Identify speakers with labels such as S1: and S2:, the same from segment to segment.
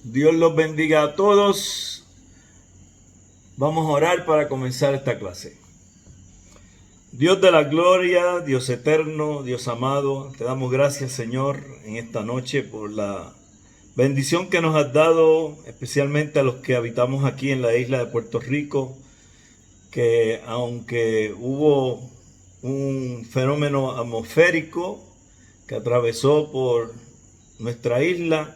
S1: Dios los bendiga a todos. Vamos a orar para comenzar esta clase. Dios de la gloria, Dios eterno, Dios amado, te damos gracias, Señor, en esta noche por la bendición que nos has dado, especialmente a los que habitamos aquí en la isla de Puerto Rico, que aunque hubo un fenómeno atmosférico que atravesó por nuestra isla,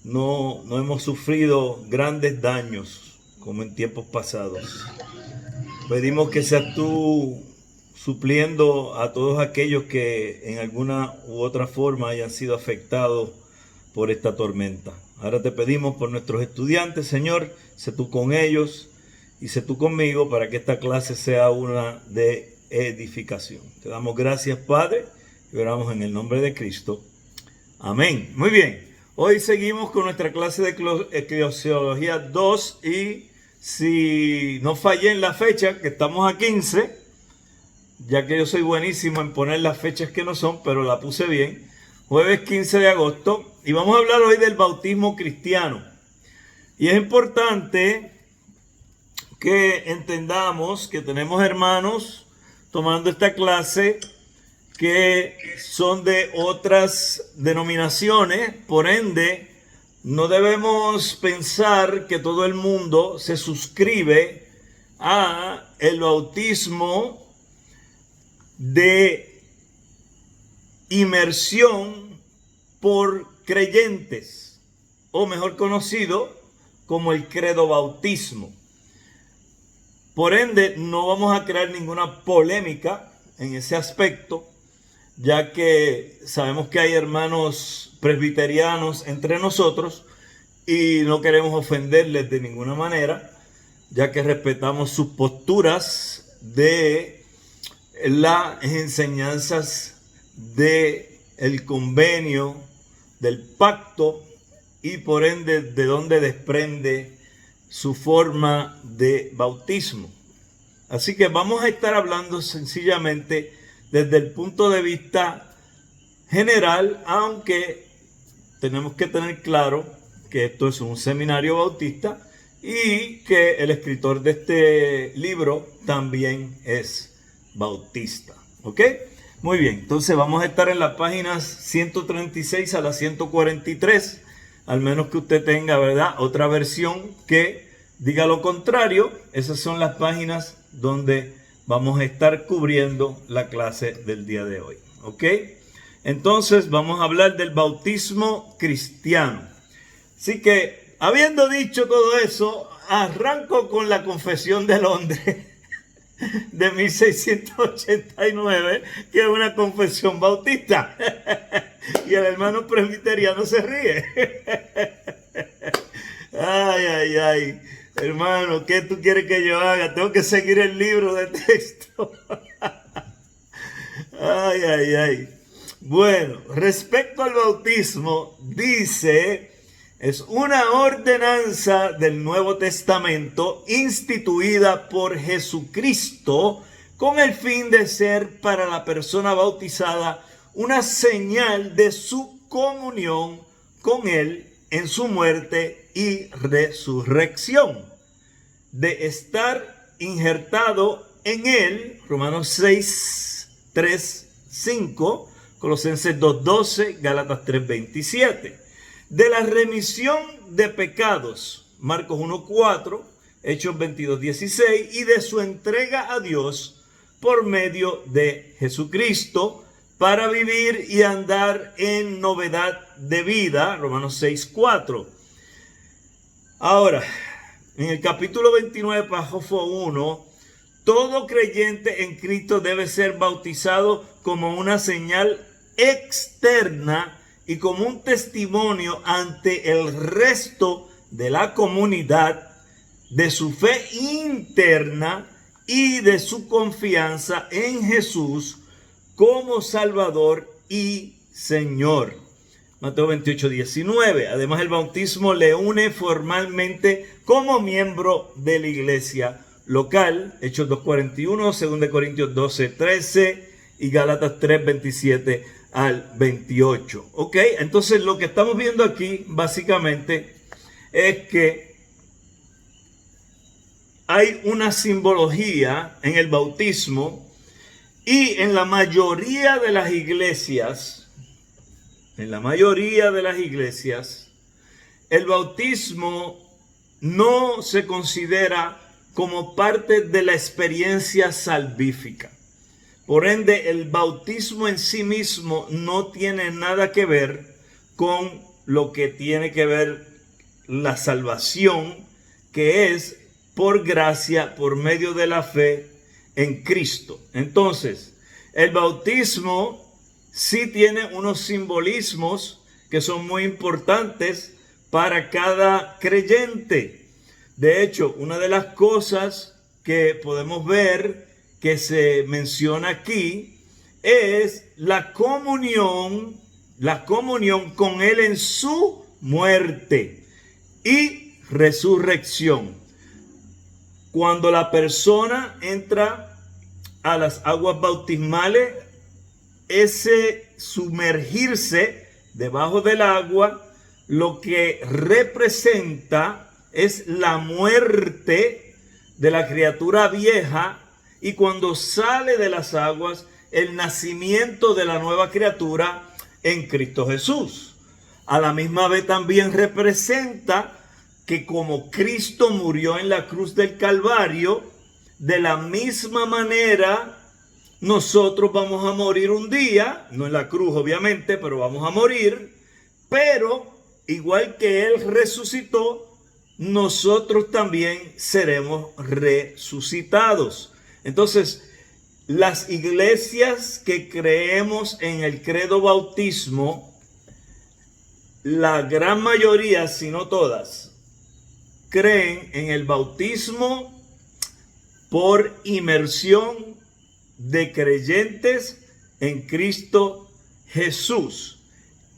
S1: no hemos sufrido grandes daños como en tiempos pasados. Pedimos que seas tú supliendo a todos aquellos que en alguna u otra forma hayan sido afectados por esta tormenta. Ahora te pedimos por nuestros estudiantes, Señor, sé tú con ellos y sé tú conmigo para que esta clase sea una de edificación. Te damos gracias, Padre, y oramos en el nombre de Cristo. Amén. Muy bien. Hoy seguimos con nuestra clase de Eclesiología 2 y si no fallé en la fecha, que estamos a 15, ya que yo soy buenísimo en poner las fechas que no son, pero la puse bien, jueves 15 de agosto, y vamos a hablar hoy del bautismo cristiano. Y es importante que entendamos que tenemos hermanos tomando esta clase que son de otras denominaciones, por ende, no debemos pensar que todo el mundo se suscribe a el bautismo de inmersión por creyentes, o mejor conocido como el credo bautismo. Por ende, no vamos a crear ninguna polémica en ese aspecto, ya que sabemos que hay hermanos presbiterianos entre nosotros y no queremos ofenderles de ninguna manera, ya que respetamos sus posturas de las enseñanzas del convenio, del pacto, y por ende de donde desprende su forma de bautismo. Así que vamos a estar hablando sencillamente desde el punto de vista general, aunque tenemos que tener claro que esto es un seminario bautista y que el escritor de este libro también es bautista. ¿Ok? Muy bien, entonces vamos a estar en las páginas 136 a la 143, al menos que usted tenga, ¿verdad?, otra versión que diga lo contrario. Esas son las páginas donde vamos a estar cubriendo la clase del día de hoy. ¿Ok? Entonces vamos a hablar del bautismo cristiano. Así que, habiendo dicho todo eso, arranco con la Confesión de Londres de 1689, que es una confesión bautista. Y el hermano presbiteriano se ríe. Ay. Hermano, ¿qué tú quieres que yo haga? Tengo que seguir el libro de texto. Ay. Bueno, respecto al bautismo, dice, es una ordenanza del Nuevo Testamento instituida por Jesucristo con el fin de ser para la persona bautizada una señal de su comunión con Él en su muerte y resurrección, de estar injertado en Él, Romanos 6, 3, 5, Colosenses 2, 12, Gálatas 3, 27, de la remisión de pecados, Marcos 1, 4, Hechos 22, 16, y de su entrega a Dios por medio de Jesucristo, para vivir y andar en novedad de vida, Romanos 6, 4. Ahora, en el capítulo 29, párrafo 1, todo creyente en Cristo debe ser bautizado como una señal externa y como un testimonio ante el resto de la comunidad de su fe interna y de su confianza en Jesús como Salvador y Señor. Mateo 28, 19. Además, el bautismo le une formalmente como miembro de la iglesia local. Hechos 2, 41, 2 Corintios 12, 13 y Gálatas 3, 27 al 28. Ok, entonces lo que estamos viendo aquí básicamente es que hay una simbología en el bautismo y en la mayoría de las iglesias, el bautismo no se considera como parte de la experiencia salvífica. Por ende, el bautismo en sí mismo no tiene nada que ver con lo que tiene que ver la salvación, que es por gracia, por medio de la fe en Cristo. Entonces, el bautismo sí tiene unos simbolismos que son muy importantes para cada creyente. De hecho, una de las cosas que podemos ver que se menciona aquí es la comunión con Él en su muerte y resurrección. Cuando la persona entra a las aguas bautismales, ese sumergirse debajo del agua, lo que representa es la muerte de la criatura vieja, y cuando sale de las aguas, el nacimiento de la nueva criatura en Cristo Jesús. A la misma vez también representa que como Cristo murió en la cruz del Calvario, de la misma manera nosotros vamos a morir un día, no en la cruz obviamente, pero vamos a morir. Pero igual que Él resucitó, nosotros también seremos resucitados. Entonces, las iglesias que creemos en el credo bautismo, la gran mayoría, si no todas, creen en el bautismo por inmersión de creyentes en Cristo Jesús.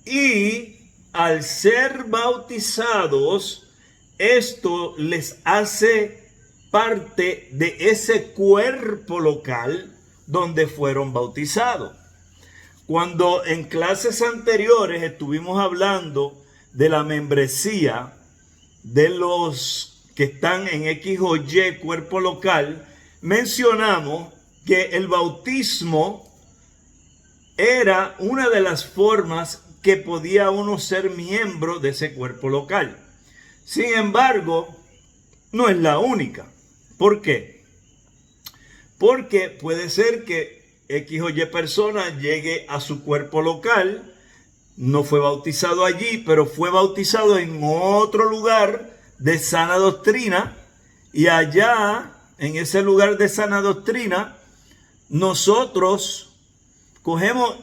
S1: Y al ser bautizados, esto les hace parte de ese cuerpo local donde fueron bautizados. Cuando en clases anteriores estuvimos hablando de la membresía de los que están en X o Y cuerpo local, mencionamos que el bautismo era una de las formas que podía uno ser miembro de ese cuerpo local. Sin embargo, no es la única. ¿Por qué? Porque puede ser que X o Y persona llegue a su cuerpo local, no fue bautizado allí, pero fue bautizado en otro lugar de sana doctrina, y allá, en ese lugar de sana doctrina, nosotros cogemos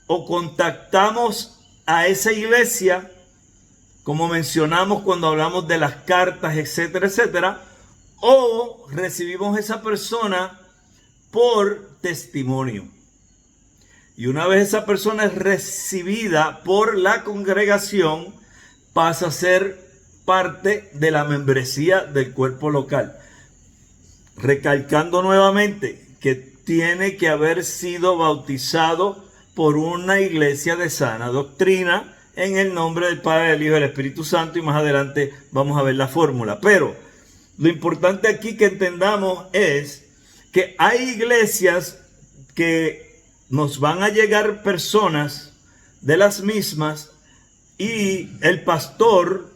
S1: o contactamos a esa iglesia, como mencionamos cuando hablamos de las cartas, etcétera, etcétera, o recibimos a esa persona por testimonio. Y una vez esa persona es recibida por la congregación, pasa a ser parte de la membresía del cuerpo local. Recalcando nuevamente que tiene que haber sido bautizado por una iglesia de sana doctrina en el nombre del Padre, del Hijo y del Espíritu Santo, y más adelante vamos a ver la fórmula. Pero lo importante aquí que entendamos es que hay iglesias que nos van a llegar personas de las mismas, y el pastor,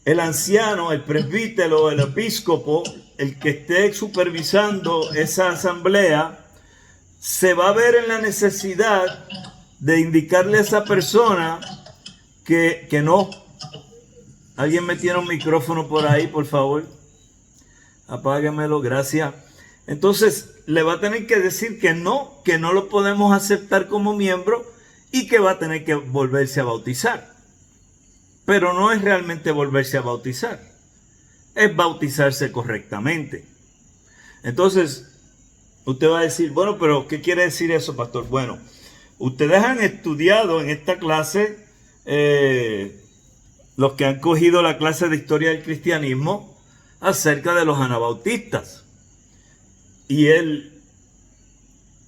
S1: el anciano, el presbítero, el episcopo, el que esté supervisando esa asamblea, se va a ver en la necesidad de indicarle a esa persona que no. ¿Alguien me tiene un micrófono por ahí, por favor? Apáguemelo, gracias. Entonces, le va a tener que decir que no lo podemos aceptar como miembro y que va a tener que volverse a bautizar. Pero no es realmente volverse a bautizar, es bautizarse correctamente. Entonces, usted va a decir, bueno, pero ¿qué quiere decir eso, pastor? Bueno, ustedes han estudiado en esta clase, los que han cogido la clase de historia del cristianismo, acerca de los anabautistas. Y el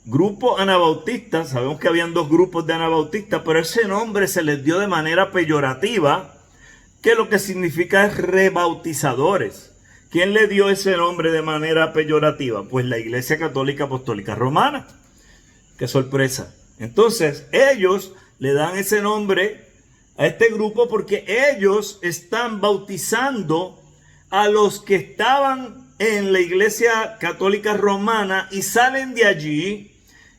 S1: grupo anabautista, sabemos que habían dos grupos de anabautistas, pero ese nombre se les dio de manera peyorativa que lo que significa es rebautizadores. ¿Quién le dio ese nombre de manera peyorativa? Pues la Iglesia Católica Apostólica Romana. ¡Qué sorpresa! Entonces, ellos le dan ese nombre a este grupo porque ellos están bautizando a los que estaban en la Iglesia Católica Romana y salen de allí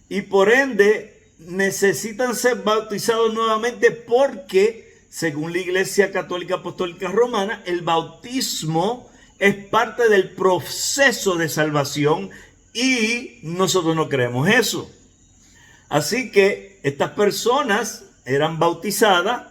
S1: y por ende necesitan ser bautizados nuevamente porque, según la Iglesia Católica Apostólica Romana, el bautismo es parte del proceso de salvación y nosotros no creemos eso. Así que estas personas eran bautizadas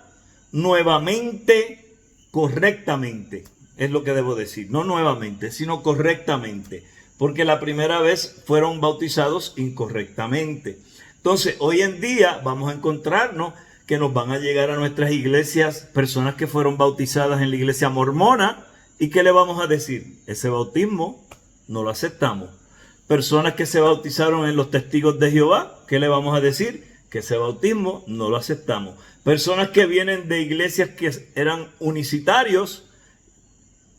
S1: nuevamente, correctamente. Es lo que debo decir, no nuevamente, sino correctamente, porque la primera vez fueron bautizados incorrectamente. Entonces, hoy en día vamos a encontrarnos que nos van a llegar a nuestras iglesias personas que fueron bautizadas en la iglesia mormona, ¿y qué le vamos a decir? Ese bautismo no lo aceptamos. Personas que se bautizaron en los testigos de Jehová, ¿qué le vamos a decir? Que ese bautismo no lo aceptamos. Personas que vienen de iglesias que eran unicitarios,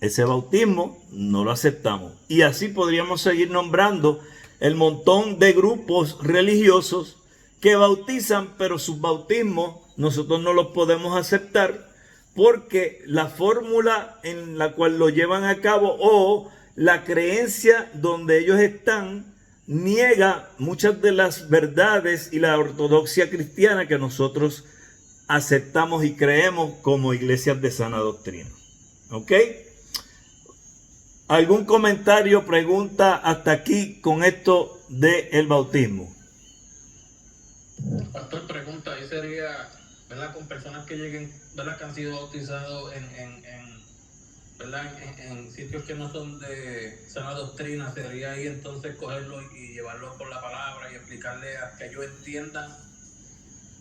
S1: ese bautismo no lo aceptamos. Y así podríamos seguir nombrando el montón de grupos religiosos que bautizan, pero sus bautismos nosotros no los podemos aceptar porque la fórmula en la cual lo llevan a cabo o la creencia donde ellos están niega muchas de las verdades y la ortodoxia cristiana que nosotros aceptamos y creemos como iglesias de sana doctrina. ¿Ok? ¿Algún comentario, pregunta hasta aquí con esto del bautismo?
S2: Pastor, pregunta, ahí sería, ¿verdad? Con personas que lleguen, ¿verdad? Que han sido bautizados en sitios que no son de sana doctrina, sería ahí entonces cogerlo y llevarlo por la palabra y explicarle a que ellos entiendan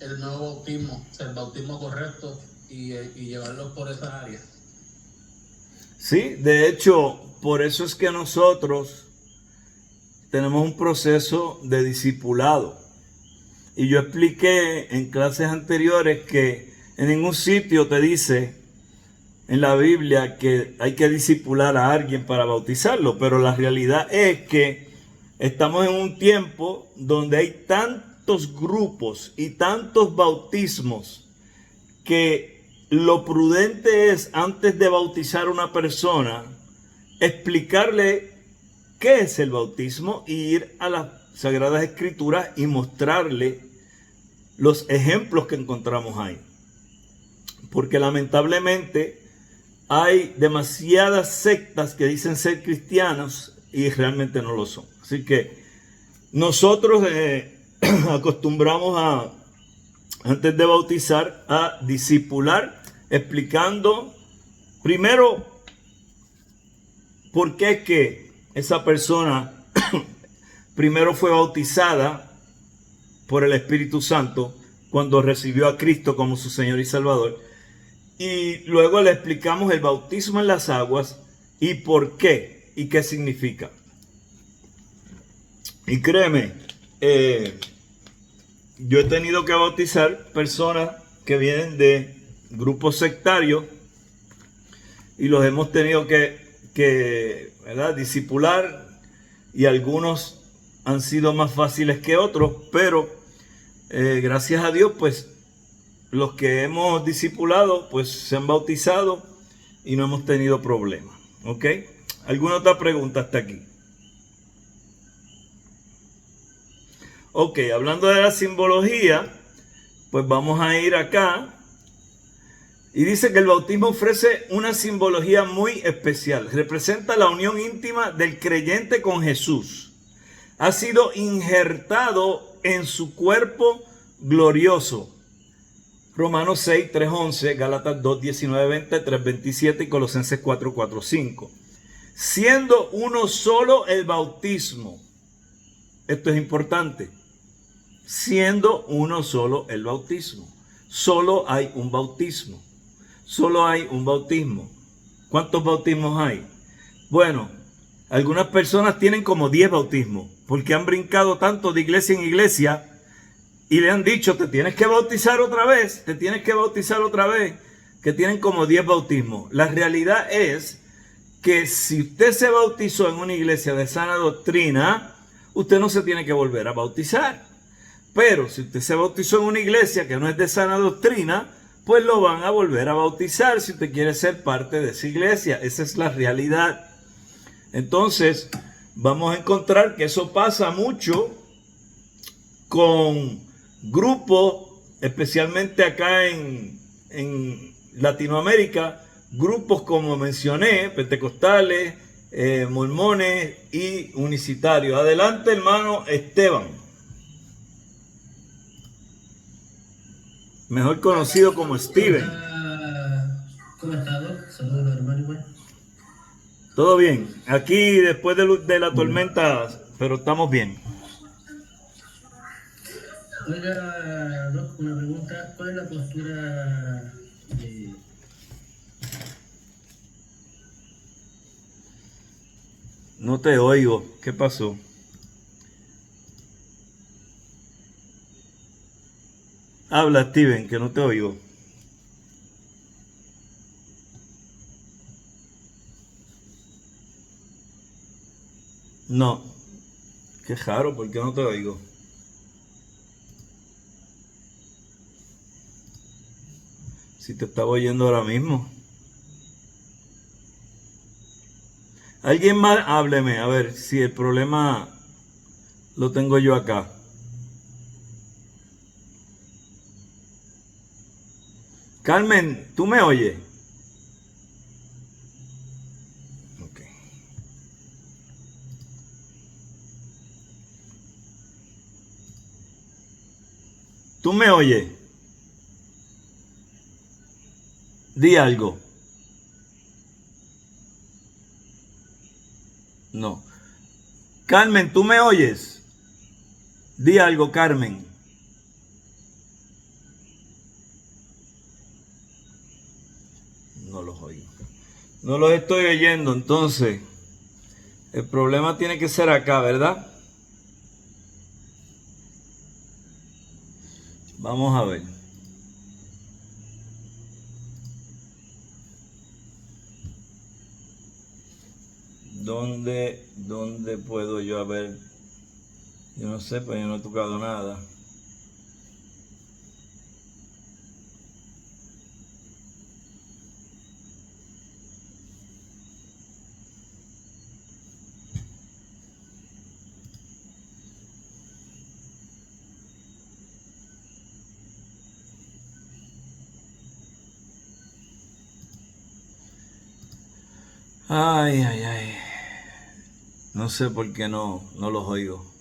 S2: el nuevo bautismo, o sea, el bautismo correcto y llevarlos por esa área.
S1: Sí, de hecho, por eso es que nosotros tenemos un proceso de discipulado. Y yo expliqué en clases anteriores que en ningún sitio te dice en la Biblia que hay que discipular a alguien para bautizarlo, pero la realidad es que estamos en un tiempo donde hay tantos grupos y tantos bautismos que lo prudente es, antes de bautizar a una persona, explicarle qué es el bautismo y ir a las Sagradas Escrituras y mostrarle los ejemplos que encontramos ahí. Porque lamentablemente hay demasiadas sectas que dicen ser cristianos y realmente no lo son. Así que nosotros acostumbramos a, antes de bautizar, a discipular, explicando primero por qué es que esa persona primero fue bautizada por el Espíritu Santo cuando recibió a Cristo como su Señor y Salvador. Y luego le explicamos el bautismo en las aguas y por qué y qué significa. Y créeme, yo he tenido que bautizar personas que vienen de grupos sectarios y los hemos tenido que ¿verdad? Discipular, y algunos han sido más fáciles que otros, pero gracias a Dios, pues los que hemos discipulado, pues se han bautizado y no hemos tenido problemas. ¿Ok? ¿Alguna otra pregunta hasta aquí? Ok, hablando de la simbología, pues vamos a ir acá. Y dice que el bautismo ofrece una simbología muy especial. Representa la unión íntima del creyente con Jesús. Ha sido injertado en su cuerpo glorioso. Romanos 6, 3, 11, Gálatas 2, 19, 20, 3, 27 y Colosenses 4, 4, 5. Siendo uno solo el bautismo. Esto es importante. Siendo uno solo el bautismo. Solo hay un bautismo. Solo hay un bautismo. ¿Cuántos bautismos hay? Bueno, algunas personas tienen como 10 bautismos, porque han brincado tanto de iglesia en iglesia y le han dicho, te tienes que bautizar otra vez, te tienes que bautizar otra vez. que tienen como 10 bautismos. La realidad es que si usted se bautizó en una iglesia de sana doctrina, usted no se tiene que volver a bautizar. Pero si usted se bautizó en una iglesia que no es de sana doctrina, pues lo van a volver a bautizar si usted quiere ser parte de esa iglesia. Esa es la realidad. Entonces, vamos a encontrar que eso pasa mucho con grupos, especialmente acá en Latinoamérica, grupos como mencioné, pentecostales, mormones y unicitarios. Adelante, hermano Esteban, mejor conocido como Steven.
S3: ¿Cómo está, Doc? Saludos, hermano, igual.
S1: Todo bien, aquí después de la tormenta, pero estamos bien.
S3: Oiga, Doc, una pregunta. ¿Cuál es la postura de...
S1: No te oigo, ¿qué pasó? Habla, Steven, que no te oigo. No, qué raro, ¿por qué no te oigo? Si te estaba oyendo ahora mismo. Alguien más, hábleme, a ver si el problema lo tengo yo acá. Carmen, ¿tú me oyes? Ok. ¿Tú me oyes? Di algo. No. Carmen, ¿tú me oyes? Di algo, Carmen. No los oigo. No los estoy oyendo, entonces. El problema tiene que ser acá, ¿verdad? Vamos a ver. ¿Dónde puedo yo haber? Yo no sé, pues yo no he tocado nada. Ay, ay, ay. No sé por qué no los oigo.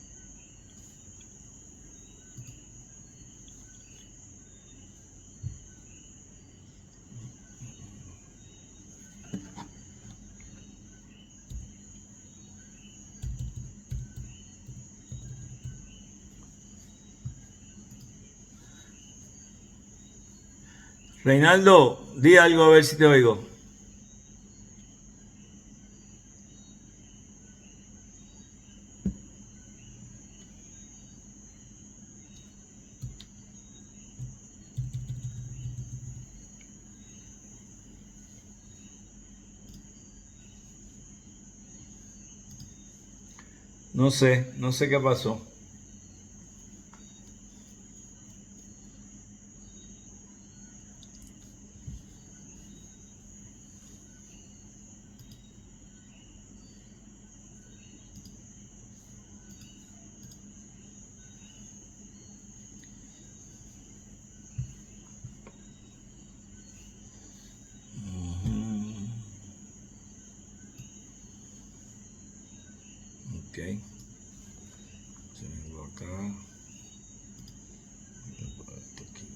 S1: Reinaldo, di algo a ver si te oigo. No sé qué pasó. Ok. Vengo acá. Esto aquí.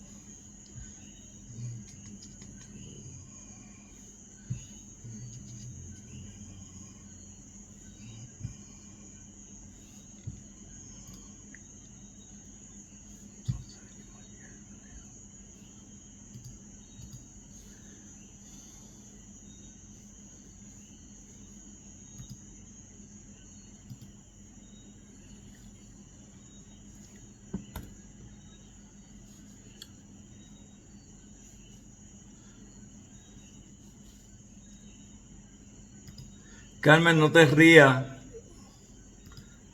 S1: Carmen, no te rías.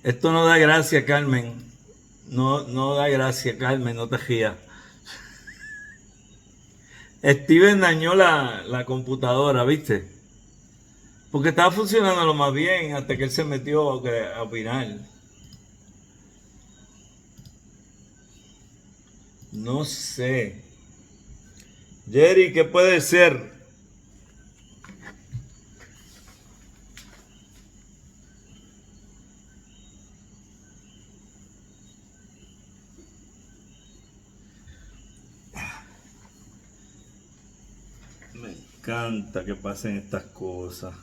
S1: Esto no da gracia, Carmen. No da gracia, Carmen, no te rías. Steven dañó la computadora, ¿viste? Porque estaba funcionando lo más bien hasta que él se metió a opinar. No sé. Jerry, ¿qué puede ser? Me encanta que pasen estas cosas.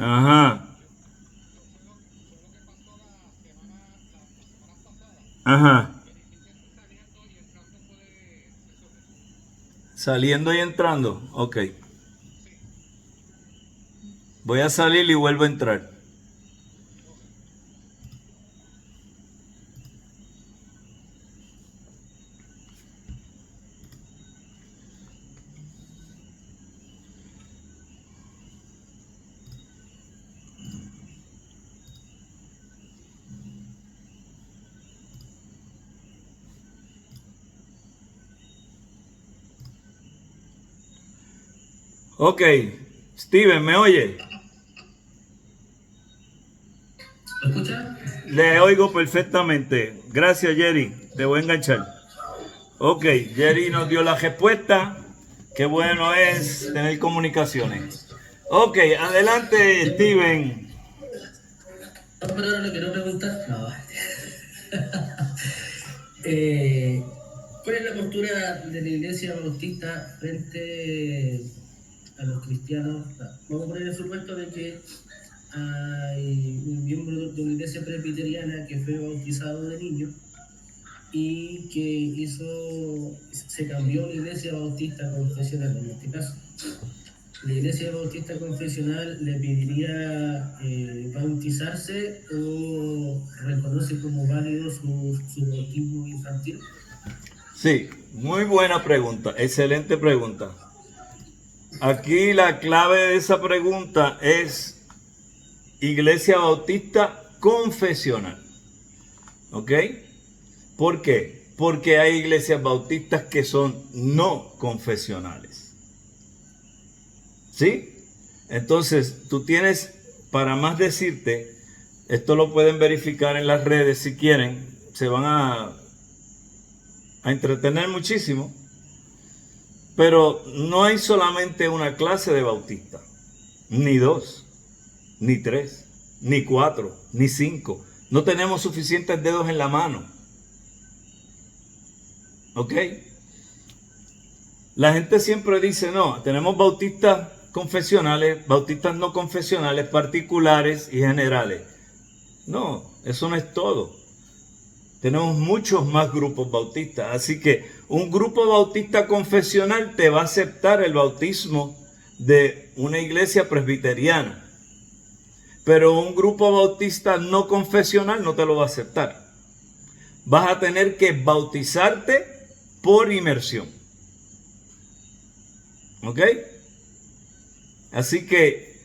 S1: Ajá. Ajá. Saliendo y entrando. Ok. Voy a salir y vuelvo a entrar. Ok. Steven, ¿me oye?
S3: ¿Lo escucha?
S1: Le oigo perfectamente. Gracias, Jerry. Te voy a enganchar. Ok, Jerry nos dio la respuesta. Qué bueno es tener comunicaciones. Ok, adelante, Steven.
S3: No, pero ahora lo quiero preguntar. No. ¿Cuál es la postura de la Iglesia Bautista frente a los cristianos? Vamos a poner el supuesto de que hay un miembro de una iglesia presbiteriana que fue bautizado de niño y que se cambió a la iglesia bautista confesional en este caso. ¿La iglesia bautista confesional le pediría bautizarse o reconoce como válido su bautismo infantil?
S1: Sí, muy buena pregunta, excelente pregunta. Aquí la clave de esa pregunta es Iglesia Bautista Confesional. ¿Ok? ¿Por qué? Porque hay iglesias bautistas que son no confesionales. ¿Sí? Entonces, tú tienes, para más decirte, esto lo pueden verificar en las redes si quieren, se van a entretener muchísimo, pero no hay solamente una clase de bautista, ni dos, ni tres, ni cuatro, ni cinco. No tenemos suficientes dedos en la mano. ¿Ok? La gente siempre dice, no, tenemos bautistas confesionales, bautistas no confesionales, particulares y generales. No, eso no es todo. Tenemos muchos más grupos bautistas. Así que un grupo bautista confesional te va a aceptar el bautismo de una iglesia presbiteriana. Pero un grupo bautista no confesional no te lo va a aceptar. Vas a tener que bautizarte por inmersión. ¿Ok? Así que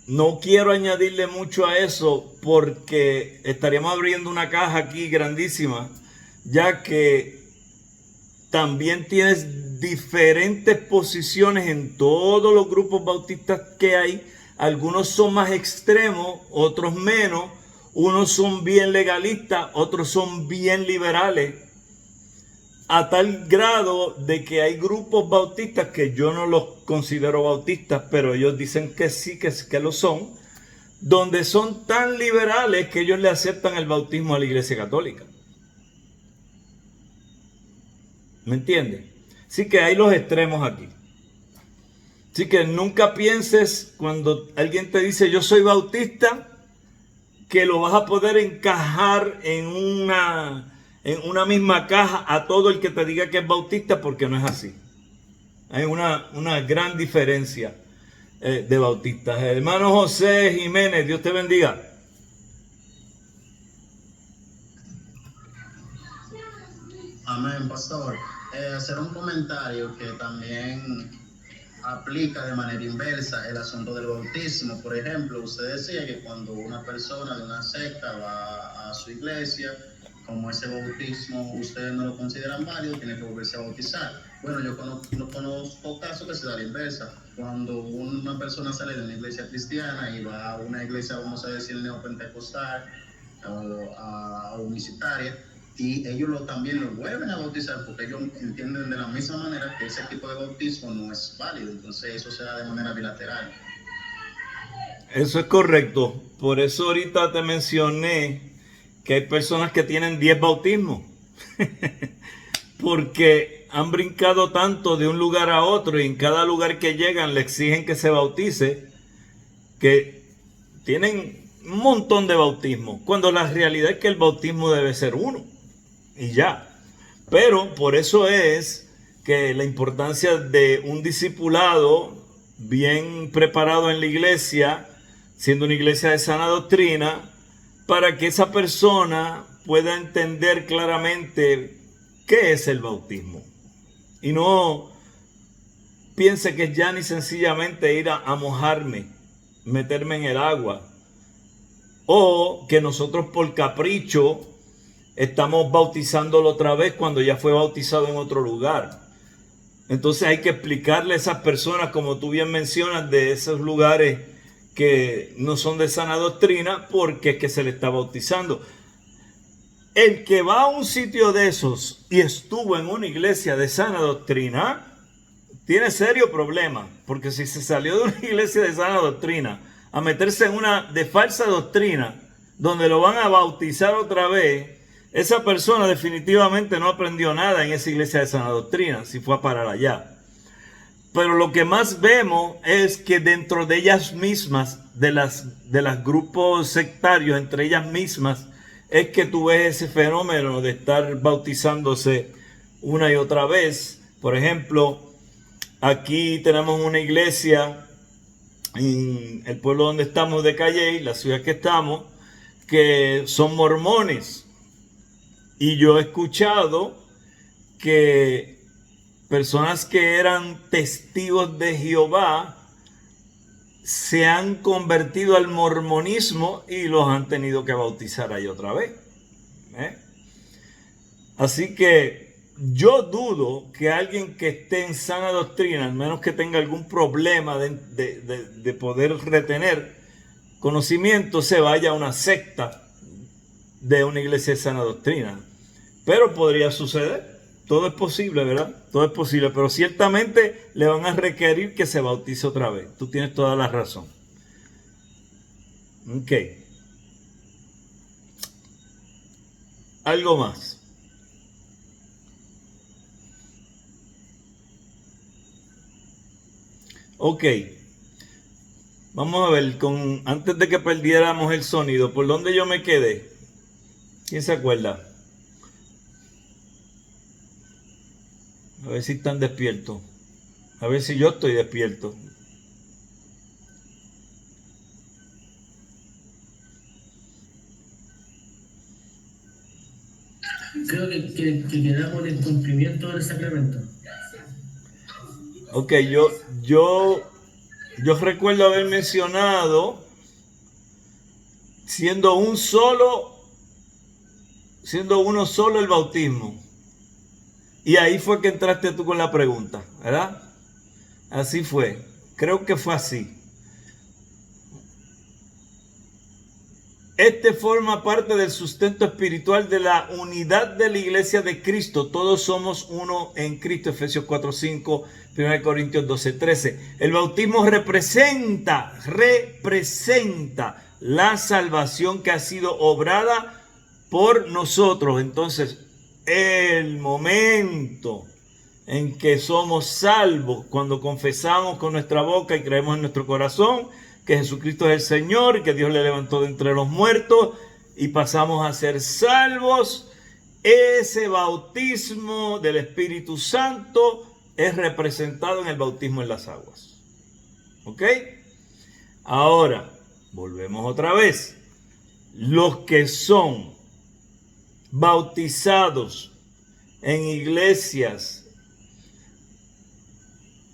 S1: no quiero añadirle mucho a eso porque estaríamos abriendo una caja aquí grandísima, ya que también tienes diferentes posiciones en todos los grupos bautistas que hay. Algunos son más extremos, otros menos. Unos son bien legalistas, otros son bien liberales. A tal grado de que hay grupos bautistas que yo no los considero bautistas, pero ellos dicen que sí, que lo son, donde son tan liberales que ellos le aceptan el bautismo a la Iglesia Católica. ¿Me entiendes? Así que hay los extremos aquí. Así que nunca pienses cuando alguien te dice yo soy bautista, que lo vas a poder encajar en una misma caja a todo el que te diga que es bautista, porque no es así. Hay una gran diferencia de bautistas. Hermano José Jiménez, Dios te bendiga.
S4: Amén, pastor. Hacer un comentario que también aplica de manera inversa el asunto del bautismo. Por ejemplo, usted decía que cuando una persona de una secta va a su iglesia, como ese bautismo ustedes no lo consideran válido, tiene que volverse a bautizar. Bueno, yo conozco casos que se da la inversa. Cuando una persona sale de una iglesia cristiana y va a una iglesia, vamos a decir, neopentecostal o unicitaria, y ellos también lo vuelven a bautizar porque ellos entienden de la misma manera que ese tipo de bautismo no es válido. Entonces eso se da de manera bilateral.
S1: Eso es correcto. Por eso ahorita te mencioné que hay personas que tienen 10 bautismos. Porque han brincado tanto de un lugar a otro y en cada lugar que llegan le exigen que se bautice, que tienen un montón de bautismos, cuando la realidad es que el bautismo debe ser uno y ya. Pero por eso es que la importancia de un discipulado bien preparado en la iglesia, siendo una iglesia de sana doctrina, para que esa persona pueda entender claramente qué es el bautismo. Y no piense que es ya ni sencillamente ir a mojarme, meterme en el agua. O que nosotros por capricho estamos bautizándolo otra vez cuando ya fue bautizado en otro lugar. Entonces hay que explicarle a esas personas, como tú bien mencionas, de esos lugares que no son de sana doctrina, porque es que se le está bautizando. El que va a un sitio de esos y estuvo en una iglesia de sana doctrina, tiene serio problema, porque si se salió de una iglesia de sana doctrina a meterse en una de falsa doctrina, donde lo van a bautizar otra vez, esa persona definitivamente no aprendió nada en esa iglesia de sana doctrina, si fue a parar allá. Pero lo que más vemos es que dentro de ellas mismas, de las grupos sectarios, entre ellas mismas, es que tú ves ese fenómeno de estar bautizándose una y otra vez. Por ejemplo, aquí tenemos una iglesia en el pueblo donde estamos de Calley, la ciudad que estamos, que son mormones. Y yo he escuchado que personas que eran testigos de Jehová se han convertido al mormonismo y los han tenido que bautizar ahí otra vez. Así que yo dudo que alguien que esté en sana doctrina, al menos que tenga algún problema de poder retener conocimiento, se vaya a una secta de una iglesia de sana doctrina. Pero podría suceder. Todo es posible, ¿verdad? Todo es posible, pero ciertamente le van a requerir que se bautice otra vez. Tú tienes toda la razón. Ok. Algo más. Ok. Vamos a ver, antes de que perdiéramos el sonido, ¿por dónde yo me quedé? ¿Quién se acuerda? A ver si están despiertos. A ver si yo estoy despierto.
S3: Creo que quedamos en el cumplimiento del sacramento.
S1: Ok, yo recuerdo haber mencionado siendo uno solo el bautismo. Y ahí fue que entraste tú con la pregunta, ¿verdad? Así fue. Creo que fue así. Este forma parte del sustento espiritual de la unidad de la iglesia de Cristo. Todos somos uno en Cristo. Efesios 4:5, 1 Corintios 12:13. El bautismo representa la salvación que ha sido obrada por nosotros. Entonces, el momento en que somos salvos, cuando confesamos con nuestra boca y creemos en nuestro corazón que Jesucristo es el Señor, que Dios le levantó de entre los muertos y pasamos a ser salvos, ese bautismo del Espíritu Santo es representado en el bautismo en las aguas. ¿Ok? Ahora, volvemos otra vez. Los que son bautizados en iglesias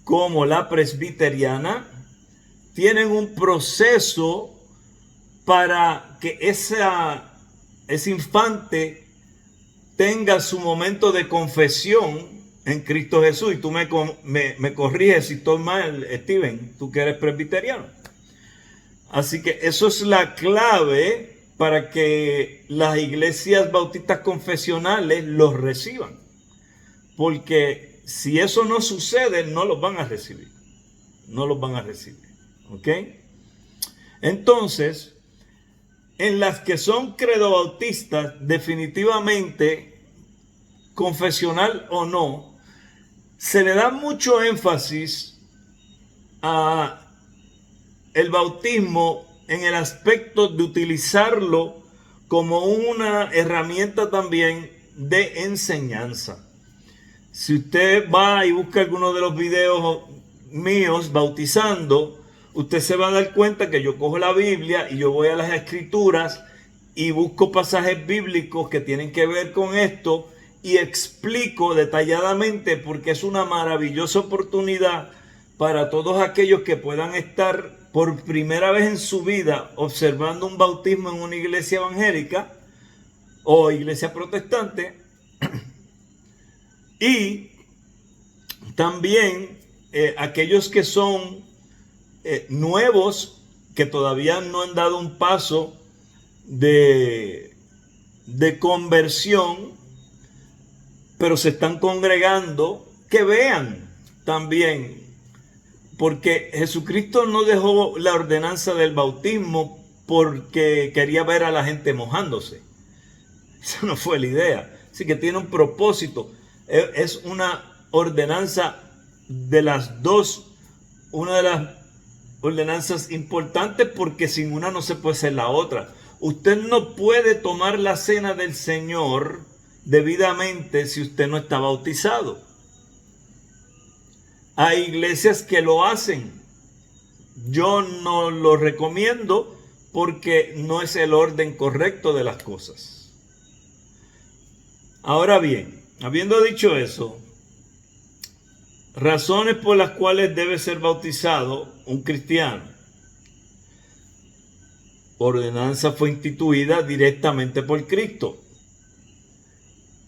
S1: como la presbiteriana tienen un proceso para que ese infante tenga su momento de confesión en Cristo Jesús. Y tú me corriges si estoy mal, Steven, tú que eres presbiteriano. Así que eso es la clave para que las iglesias bautistas confesionales los reciban. Porque si eso no sucede, no los van a recibir. No los van a recibir. ¿Ok? Entonces, en las que son credobautistas, definitivamente, confesional o no, se le da mucho énfasis a el bautismo en el aspecto de utilizarlo como una herramienta también de enseñanza. Si usted va y busca alguno de los videos míos bautizando, usted se va a dar cuenta que yo cojo la Biblia y yo voy a las Escrituras y busco pasajes bíblicos que tienen que ver con esto y explico detalladamente, porque es una maravillosa oportunidad para todos aquellos que puedan estar por primera vez en su vida observando un bautismo en una iglesia evangélica o iglesia protestante. Y también aquellos que son nuevos, que todavía no han dado un paso de conversión, pero se están congregando, que vean también, porque Jesucristo no dejó la ordenanza del bautismo porque quería ver a la gente mojándose. Esa no fue la idea. Así que tiene un propósito. Es una ordenanza de las dos, una de las ordenanzas importantes, porque sin una no se puede hacer la otra. Usted no puede tomar la cena del Señor debidamente si usted no está bautizado. Hay iglesias que lo hacen. Yo no lo recomiendo porque no es el orden correcto de las cosas. Ahora bien, habiendo dicho eso, razones por las cuales debe ser bautizado un cristiano. Ordenanza fue instituida directamente por Cristo.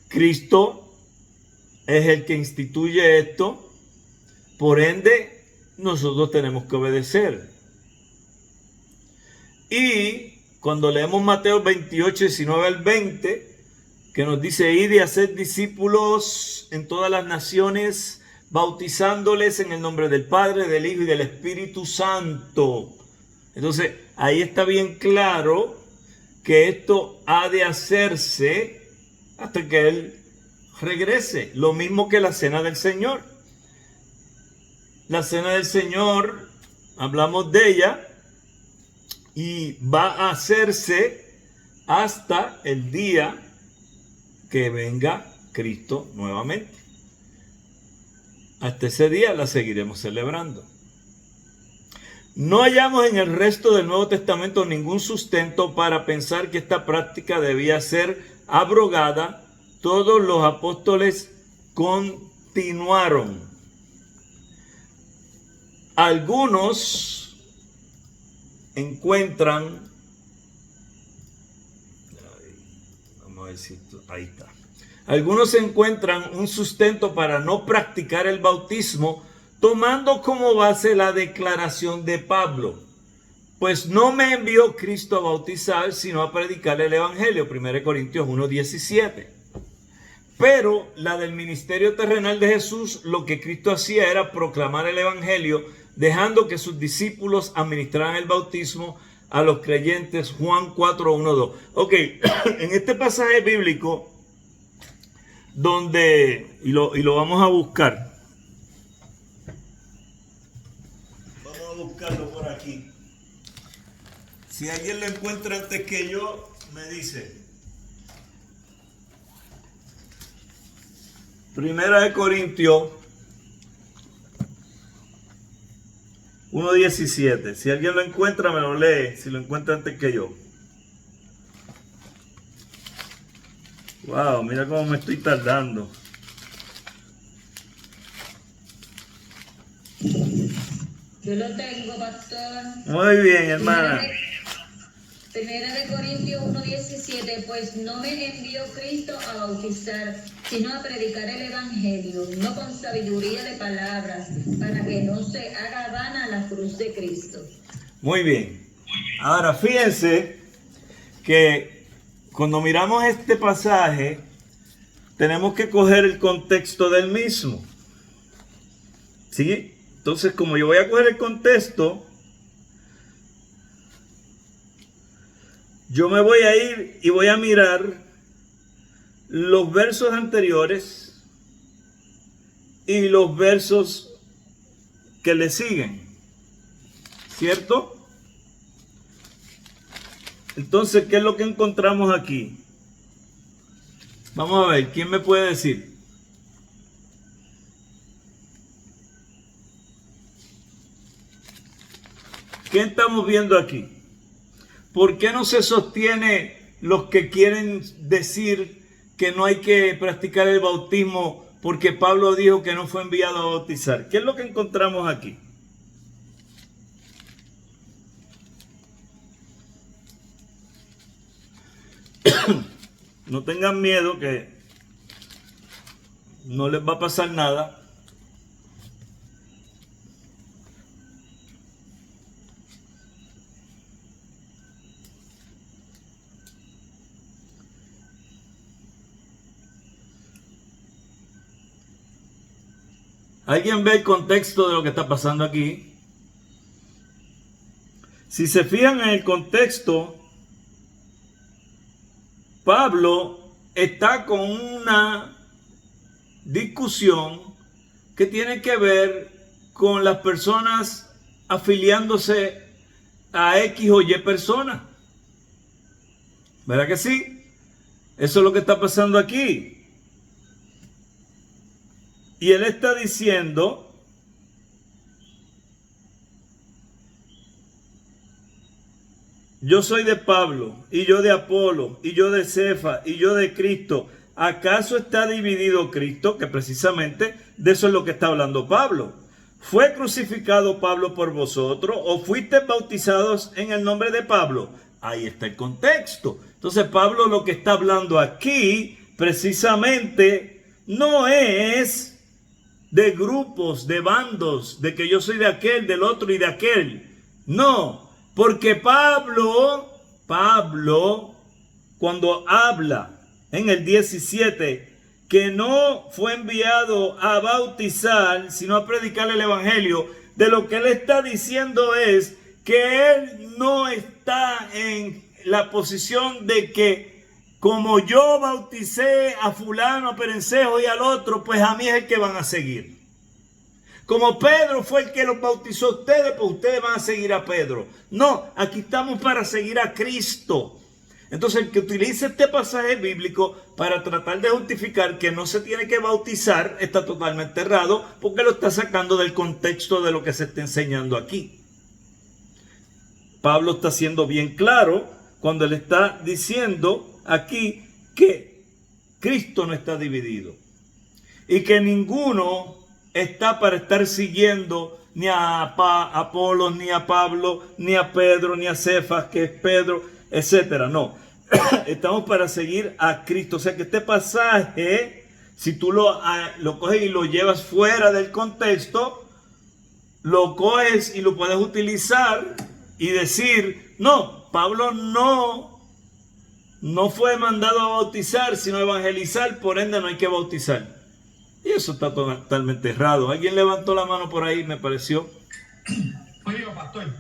S1: Cristo es el que instituye esto, por ende nosotros tenemos que obedecer. Y cuando leemos Mateo 28, 19 al 20, que nos dice: id y hacer discípulos en todas las naciones, bautizándoles en el nombre del Padre, del Hijo y del Espíritu Santo. Entonces, ahí está bien claro que esto ha de hacerse hasta que Él regrese. Lo mismo que la Cena del Señor. La Cena del Señor, hablamos de ella, y va a hacerse hasta el día que venga Cristo nuevamente. Hasta ese día la seguiremos celebrando. No hallamos en el resto del Nuevo Testamento ningún sustento para pensar que esta práctica debía ser abrogada. Todos los apóstoles continuaron. Algunos encuentran, vamos a ver si ahí está. Algunos encuentran un sustento para no practicar el bautismo, tomando como base la declaración de Pablo: pues no me envió Cristo a bautizar, sino a predicar el Evangelio, 1 Corintios 1:17. Pero la del ministerio terrenal de Jesús, lo que Cristo hacía era proclamar el Evangelio, dejando que sus discípulos administraran el bautismo a los creyentes. Juan 4:1-2. Ok, en este pasaje bíblico, donde, y lo vamos a buscar. Vamos a buscarlo por aquí. Si alguien lo encuentra antes que yo, me dice. Primera de Corintios 1:17. Si alguien lo encuentra, me lo lee. Si lo encuentra antes que yo. Wow, mira cómo me estoy tardando.
S5: Yo lo tengo, pastor.
S1: Muy bien, hermana.
S5: Primera de Corintios 1:17, pues no me envió Cristo a bautizar, sino a predicar el Evangelio, no con sabiduría de palabras, para que no se haga vana la cruz de Cristo.
S1: Muy bien. Ahora fíjense que cuando miramos este pasaje, tenemos que coger el contexto del mismo. ¿Sí? Entonces, como yo voy a coger el contexto, yo me voy a ir y voy a mirar los versos anteriores y los versos que le siguen. ¿Cierto? Entonces, ¿qué es lo que encontramos aquí? Vamos a ver, ¿quién me puede decir? ¿Qué estamos viendo aquí? ¿Por qué no se sostiene los que quieren decir que no hay que practicar el bautismo porque Pablo dijo que no fue enviado a bautizar? ¿Qué es lo que encontramos aquí? No tengan miedo, que no les va a pasar nada. ¿Alguien ve el contexto de lo que está pasando aquí? Si se fijan en el contexto, Pablo está con una discusión que tiene que ver con las personas afiliándose a X o Y persona. ¿Verdad que sí? Eso es lo que está pasando aquí. Y él está diciendo yo soy de Pablo, y yo de Apolo, y yo de Cefa, y yo de Cristo. ¿Acaso está dividido Cristo? Que precisamente de eso es lo que está hablando Pablo. ¿Fue crucificado Pablo por vosotros? ¿O fuisteis bautizados en el nombre de Pablo? Ahí está el contexto. Entonces Pablo lo que está hablando aquí precisamente no es de grupos, de bandos, de que yo soy de aquel, del otro y de aquel. No, porque Pablo, cuando habla en el 17, que no fue enviado a bautizar, sino a predicar el evangelio, de lo que él está diciendo es que él no está en la posición de que como yo bauticé a fulano, a Perencejo y al otro, pues a mí es el que van a seguir. Como Pedro fue el que los bautizó a ustedes, pues ustedes van a seguir a Pedro. No, aquí estamos para seguir a Cristo. Entonces el que utiliza este pasaje bíblico para tratar de justificar que no se tiene que bautizar está totalmente errado, porque lo está sacando del contexto de lo que se está enseñando aquí. Pablo está siendo bien claro cuando él está diciendo aquí que Cristo no está dividido y que ninguno está para estar siguiendo ni a Apolo, ni a Pablo, ni a Pedro, ni a Cefas, que es Pedro, etcétera. No, estamos para seguir a Cristo. O sea que este pasaje, si tú lo coges y lo llevas fuera del contexto, lo coges y lo puedes utilizar y decir, no, Pablo no fue mandado a bautizar, sino a evangelizar, por ende no hay que bautizar. Y eso está totalmente errado. Alguien levantó la mano por ahí, me pareció.
S6: Oye, pastor.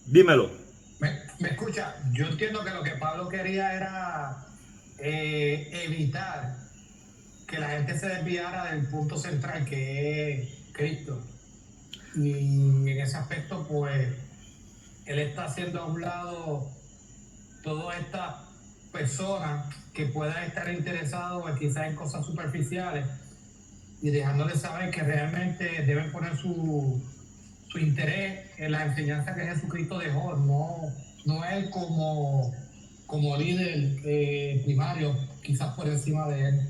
S1: Dímelo.
S6: ¿Me escucha? Yo entiendo que lo que Pablo quería era evitar que la gente se desviara del punto central, que es Cristo. Y en ese aspecto, pues, él está haciendo a un lado todas estas personas que puedan estar interesados quizás en cosas superficiales y dejándoles saber que realmente deben poner su su interés en la enseñanza que Jesucristo dejó, no él como líder primario, quizás por encima de él.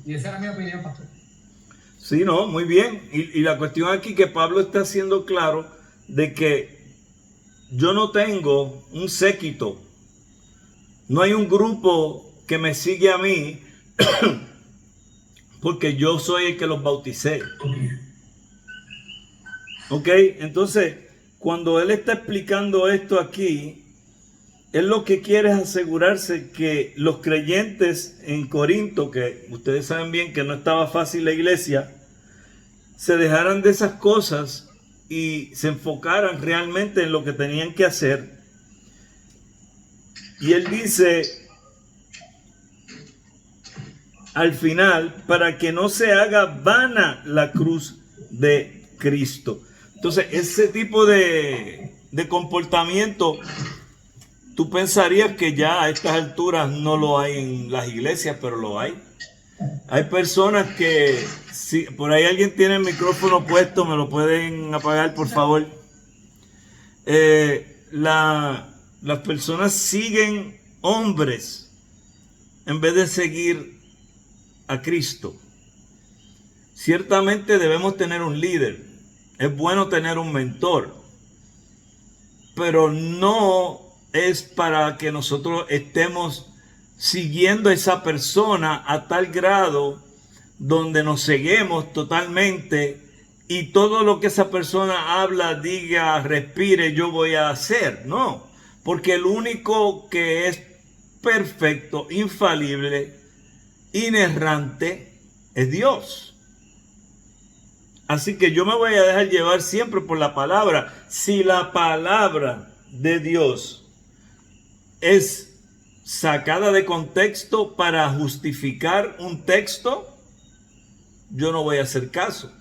S6: Y esa era mi opinión, pastor.
S1: Sí, no, muy bien. Y la cuestión aquí que Pablo está haciendo claro de que yo no tengo un séquito, no hay un grupo que me sigue a mí porque yo soy el que los bauticé. Ok, entonces cuando él está explicando esto aquí, él lo que quiere es asegurarse que los creyentes en Corinto, que ustedes saben bien que no estaba fácil la iglesia, se dejaran de esas cosas y se enfocaran realmente en lo que tenían que hacer. Y él dice al final, para que no se haga vana la cruz de Cristo. Entonces, ese tipo de comportamiento, tú pensarías que ya a estas alturas no lo hay en las iglesias, pero lo hay. Hay personas que, si por ahí alguien tiene el micrófono puesto, me lo pueden apagar, por favor. Las personas siguen hombres en vez de seguir a Cristo. Ciertamente debemos tener un líder. Es bueno tener un mentor. Pero no es para que nosotros estemos siguiendo a esa persona a tal grado donde nos ceguemos totalmente y todo lo que esa persona habla, diga, respire, yo voy a hacer. No, porque el único que es perfecto, infalible, inerrante, es Dios. Así que yo me voy a dejar llevar siempre por la palabra. Si la palabra de Dios es sacada de contexto para justificar un texto, yo no voy a hacer caso.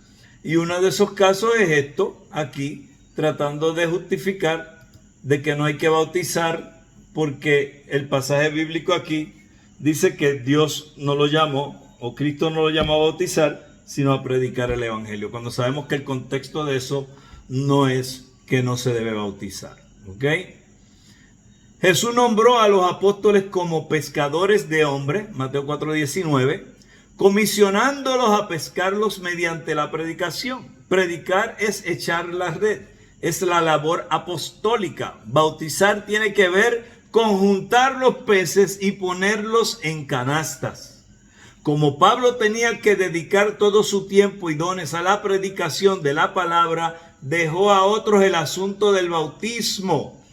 S1: Y uno de esos casos es esto, aquí, tratando de justificar de que no hay que bautizar, porque el pasaje bíblico aquí dice que Dios no lo llamó, o Cristo no lo llamó a bautizar, sino a predicar el evangelio, cuando sabemos que el contexto de eso no es que no se debe bautizar. ¿Ok? Jesús nombró a los apóstoles como pescadores de hombres, Mateo 4:19, comisionándolos a pescarlos mediante la predicación. Predicar es echar la red, es la labor apostólica. Bautizar tiene que ver con juntar los peces y ponerlos en canastas. Como Pablo tenía que dedicar todo su tiempo y dones a la predicación de la palabra, dejó a otros el asunto del bautismo.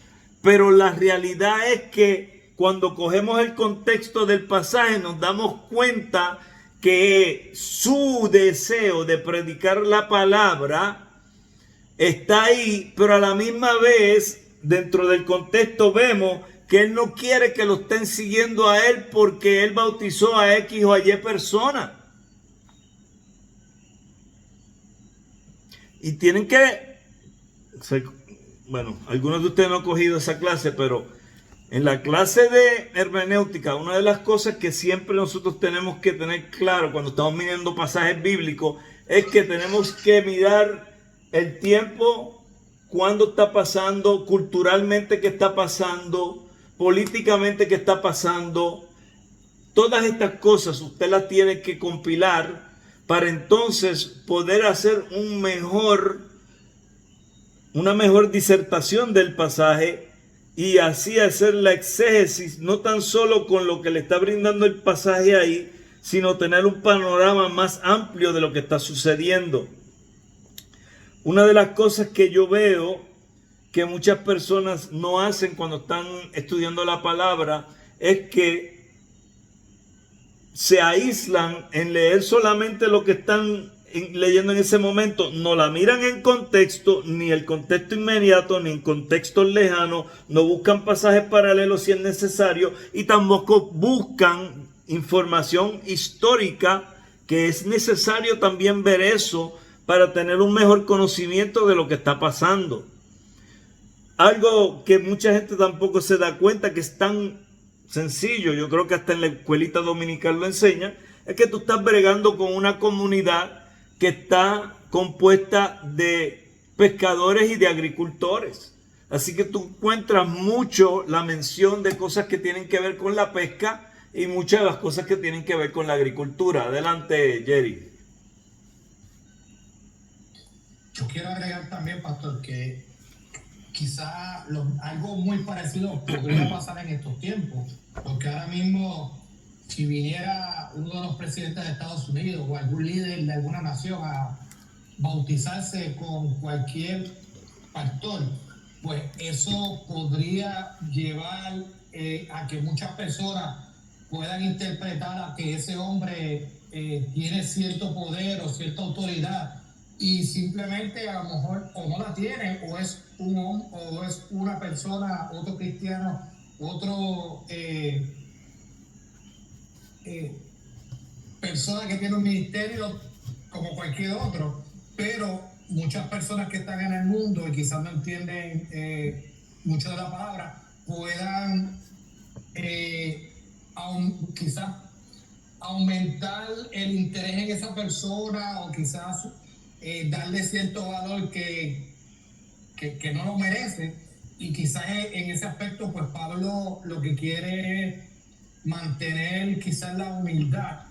S1: Pero la realidad es que cuando cogemos el contexto del pasaje nos damos cuenta que su deseo de predicar la palabra está ahí, pero a la misma vez, dentro del contexto vemos que él no quiere que lo estén siguiendo a él porque él bautizó a X o a Y persona. Y tienen que... Bueno, algunos de ustedes no han cogido esa clase, pero en la clase de hermenéutica, una de las cosas que siempre nosotros tenemos que tener claro cuando estamos mirando pasajes bíblicos es que tenemos que mirar el tiempo, cuándo está pasando, culturalmente qué está pasando, políticamente qué está pasando. Todas estas cosas usted las tiene que compilar para entonces poder hacer una mejor disertación del pasaje y así hacer la exégesis, no tan solo con lo que le está brindando el pasaje ahí, sino tener un panorama más amplio de lo que está sucediendo. Una de las cosas que yo veo que muchas personas no hacen cuando están estudiando la palabra es que se aíslan en leer solamente lo que están leyendo en ese momento, no la miran en contexto, ni el contexto inmediato, ni en contextos lejanos, no buscan pasajes paralelos si es necesario, y tampoco buscan información histórica, que es necesario también ver eso para tener un mejor conocimiento de lo que está pasando. Algo que mucha gente tampoco se da cuenta que es tan sencillo, yo creo que hasta en la escuelita dominical lo enseña, es que tú estás bregando con una comunidad que está compuesta de pescadores y de agricultores. Así que tú encuentras mucho la mención de cosas que tienen que ver con la pesca y muchas de las cosas que tienen que ver con la agricultura. Adelante, Jerry.
S6: Yo quiero agregar también, pastor, que quizá algo muy parecido podría pasar en estos tiempos, porque ahora mismo si viniera uno de los presidentes de Estados Unidos o algún líder de alguna nación a bautizarse con cualquier pastor, pues eso podría llevar a que muchas personas puedan interpretar a que ese hombre tiene cierto poder o cierta autoridad, y simplemente a lo mejor o no la tiene, o es o es una persona, otro cristiano, otro persona que tiene un ministerio como cualquier otro, pero muchas personas que están en el mundo y quizás no entienden mucho de la palabra puedan quizás aumentar el interés en esa persona, o quizás darle cierto valor que no lo merece. Y quizás en ese aspecto, pues Pablo lo que quiere es mantener quizás la humildad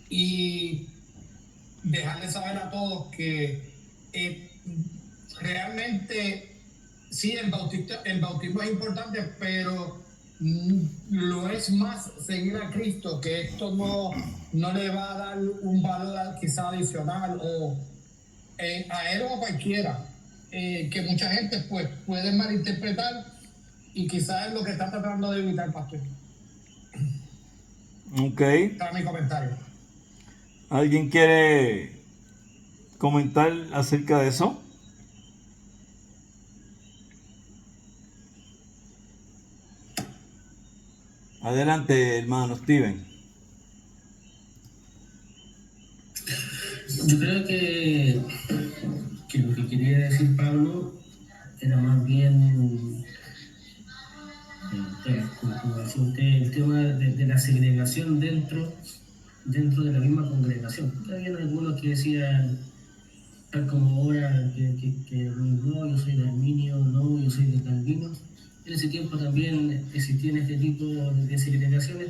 S6: y dejarle saber a todos que realmente sí, el bautismo es importante, pero lo es más seguir a Cristo, que esto no le va a dar un valor quizá adicional o a él o a cualquiera, que mucha gente pues puede malinterpretar, y quizás es lo que está tratando de evitar, pastor.
S1: Ok.
S6: Está mi comentario.
S1: ¿Alguien quiere comentar acerca de eso? Adelante, hermano Steven.
S3: Yo creo que lo que quería decir Pablo era más bien, como decía usted, el tema de la segregación dentro de la misma congregación. Había algunos que decían, tal como ahora, que no, yo soy de Arminio, no, yo soy de Calvino. En ese tiempo también existían este tipo de segregaciones,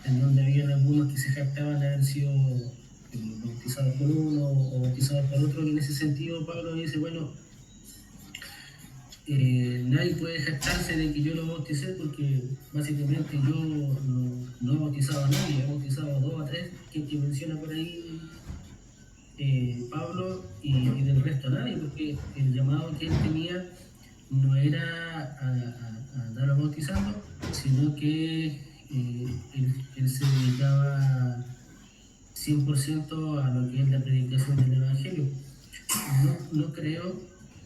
S3: en donde había algunos que se jactaban de haber sido bautizados por uno o bautizados por otro, y en ese sentido Pablo dice, bueno, nadie puede jactarse de que yo lo bauticé, porque básicamente yo no he bautizado a nadie, he bautizado a 2 o 3 que menciona por ahí Pablo, y del resto a nadie, porque el llamado que él tenía no era a andar bautizando, sino que él se dedicaba 100% a lo que es la predicación del Evangelio. No creo,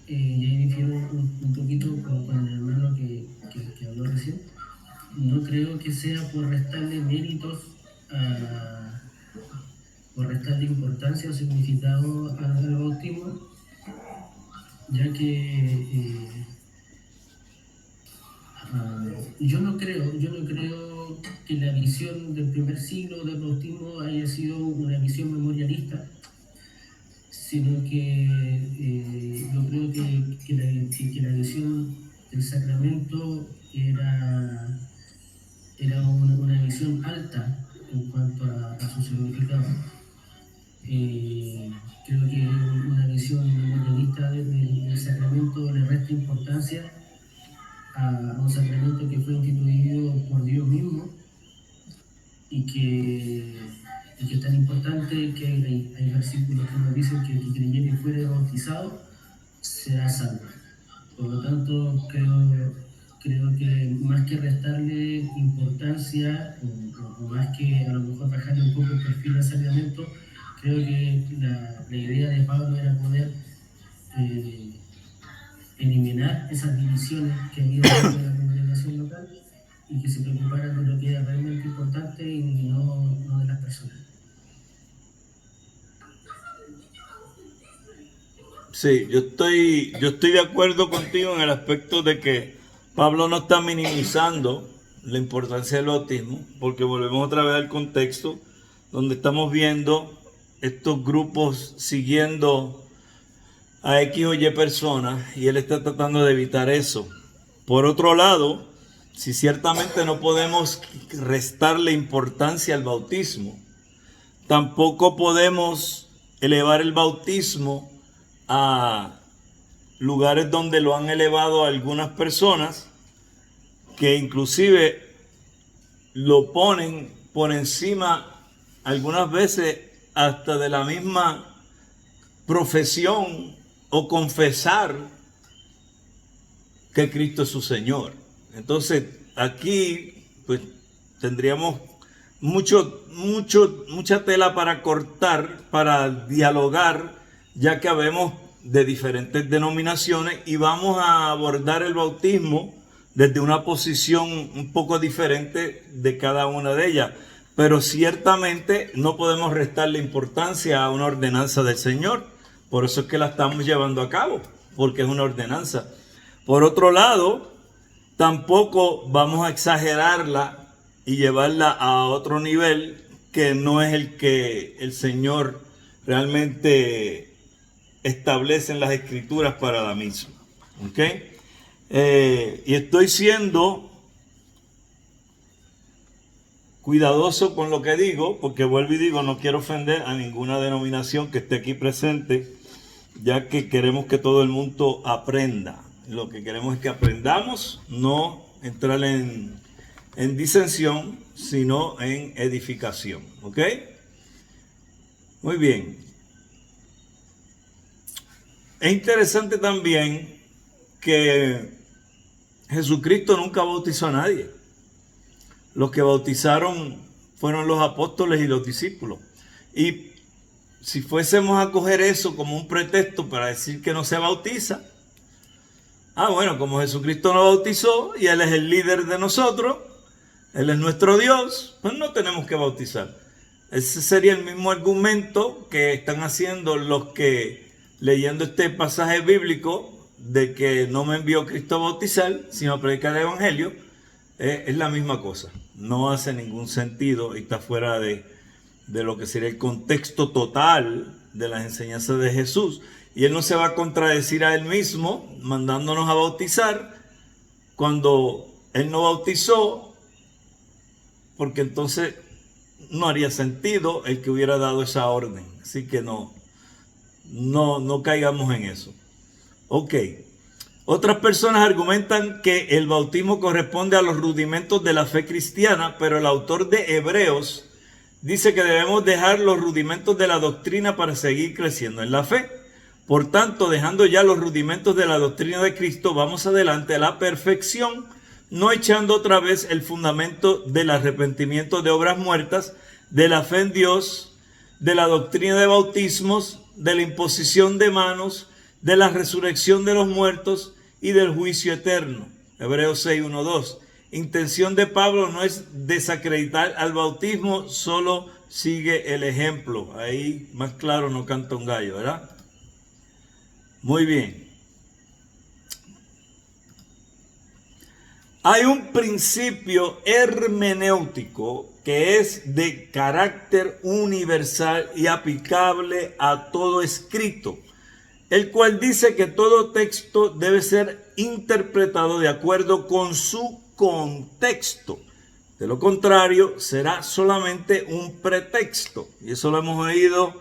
S3: y ahí difiero un poquito con el hermano que habló recién, no creo que sea por restarle méritos por restarle importancia o significado al bautismo, ya que yo no creo que la visión del primer siglo del bautismo haya sido una visión memorialista, sino que yo creo que la visión del sacramento era una visión alta en cuanto a su significado. Creo que una visión memorialista del sacramento le resta importancia a un sacramento que fue instituido por Dios mismo, y que es tan importante que hay versículos que nos dicen que el que creyere y fuere bautizado será salvo. Por lo tanto, creo que más que restarle importancia, o más que a lo mejor bajarle un poco el perfil al sacramento, creo que la idea de Pablo era poder eliminar esas divisiones que había dentro de la congregación local, y que se preocuparan de lo que era realmente importante y no de las personas.
S1: Sí, yo estoy de acuerdo contigo en el aspecto de que Pablo no está minimizando la importancia del bautismo, porque volvemos otra vez al contexto donde estamos viendo estos grupos siguiendo a X o Y personas y él está tratando de evitar eso. Por otro lado, si ciertamente no podemos restarle importancia al bautismo, tampoco podemos elevar el bautismo a lugares donde lo han elevado algunas personas que inclusive lo ponen por encima algunas veces hasta de la misma profesión o confesar que Cristo es su Señor. Entonces aquí pues tendríamos mucha tela para cortar, para dialogar, ya que habemos de diferentes denominaciones y vamos a abordar el bautismo desde una posición un poco diferente de cada una de ellas. Pero ciertamente no podemos restarle importancia a una ordenanza del Señor. Por eso es que la estamos llevando a cabo, porque es una ordenanza. Por otro lado, tampoco vamos a exagerarla y llevarla a otro nivel que no es el que el Señor realmente establece en las Escrituras para la misma. ¿Ok? Y estoy siendo cuidadoso con lo que digo, porque vuelvo y digo, no quiero ofender a ninguna denominación que esté aquí presente, ya que queremos que todo el mundo aprenda. Lo que queremos es que aprendamos, no entrar en disensión, sino en edificación. ¿Ok? Muy bien. Es interesante también que Jesucristo nunca bautizó a nadie. Los que bautizaron fueron los apóstoles y los discípulos. Y si fuésemos a coger eso como un pretexto para decir que no se bautiza, bueno, como Jesucristo no bautizó y Él es el líder de nosotros, Él es nuestro Dios, pues no tenemos que bautizar. Ese sería el mismo argumento que están haciendo los que, leyendo este pasaje bíblico, de que no me envió Cristo a bautizar, sino a predicar el Evangelio, es la misma cosa. No hace ningún sentido y está fuera de lo que sería el contexto total de las enseñanzas de Jesús. Y Él no se va a contradecir a Él mismo, mandándonos a bautizar, cuando Él no bautizó, porque entonces no haría sentido el que hubiera dado esa orden. Así que no caigamos en eso. Ok. Otras personas argumentan que el bautismo corresponde a los rudimentos de la fe cristiana, pero el autor de Hebreos dice que debemos dejar los rudimentos de la doctrina para seguir creciendo en la fe. Por tanto, dejando ya los rudimentos de la doctrina de Cristo, vamos adelante a la perfección, no echando otra vez el fundamento del arrepentimiento de obras muertas, de la fe en Dios, de la doctrina de bautismos, de la imposición de manos, de la resurrección de los muertos y del juicio eterno. Hebreos 6, 1, 2. Intención de Pablo no es desacreditar al bautismo, solo sigue el ejemplo. Ahí más claro no canta un gallo, ¿verdad? Muy bien. Hay un principio hermenéutico que es de carácter universal y aplicable a todo escrito, el cual dice que todo texto debe ser interpretado de acuerdo con su contexto. De lo contrario, será solamente un pretexto. Y eso lo hemos oído.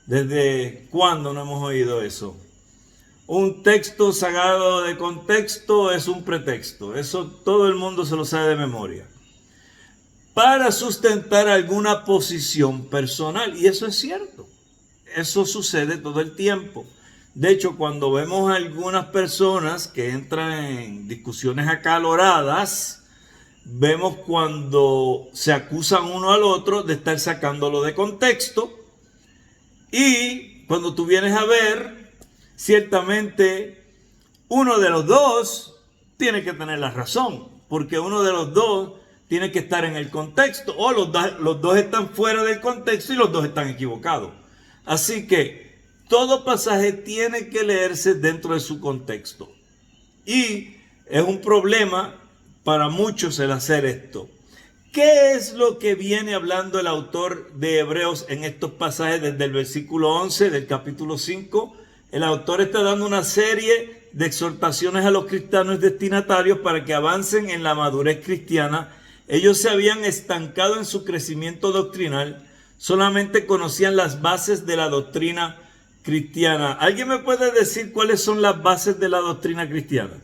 S1: ¿Desde cuándo no hemos oído eso? Un texto sacado de contexto es un pretexto. Eso todo el mundo se lo sabe de memoria. Para sustentar alguna posición personal. Y eso es cierto. Eso sucede todo el tiempo. De hecho, cuando vemos a algunas personas que entran en discusiones acaloradas, vemos cuando se acusan uno al otro de estar sacándolo de contexto. Y cuando tú vienes a ver, ciertamente uno de los dos tiene que tener la razón, porque uno de los dos tiene que estar en el contexto, o los dos están fuera del contexto y los dos están equivocados. Así que todo pasaje tiene que leerse dentro de su contexto. Y es un problema para muchos el hacer esto. ¿Qué es lo que viene hablando el autor de Hebreos en estos pasajes desde el versículo 11 del capítulo 5 el autor está dando una serie de exhortaciones a los cristianos destinatarios para que avancen en la madurez cristiana. Ellos se habían estancado en su crecimiento doctrinal, solamente conocían las bases de la doctrina cristiana. ¿Alguien me puede decir cuáles son las bases de la doctrina cristiana?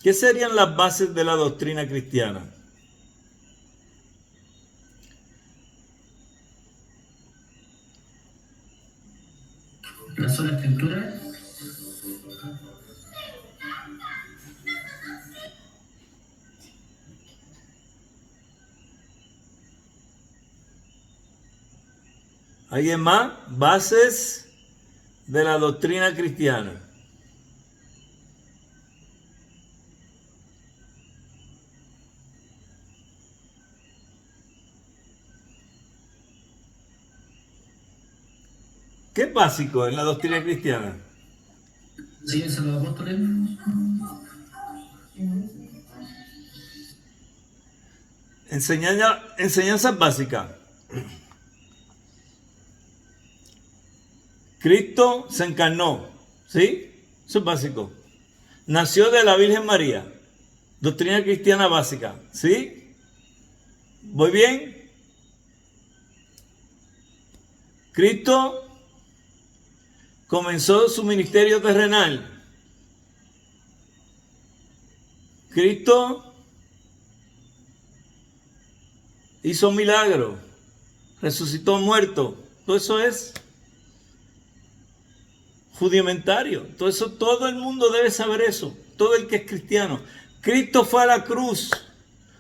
S1: ¿Qué serían las bases de la doctrina cristiana?
S3: La sola escritura.
S1: ¿Alguien más? Bases de la doctrina cristiana. ¿Qué es básico en la doctrina cristiana?
S3: Enseñanza de los apóstoles.
S1: Enseñanzas básicas. Cristo se encarnó, ¿sí? Eso es básico. Nació de la Virgen María. Doctrina cristiana básica, ¿sí? ¿Voy bien? Cristo comenzó su ministerio terrenal. Cristo hizo milagros, resucitó muerto. Todo eso es rudimentario. Todo eso, todo el mundo debe saber eso. Todo el que es cristiano. Cristo fue a la cruz,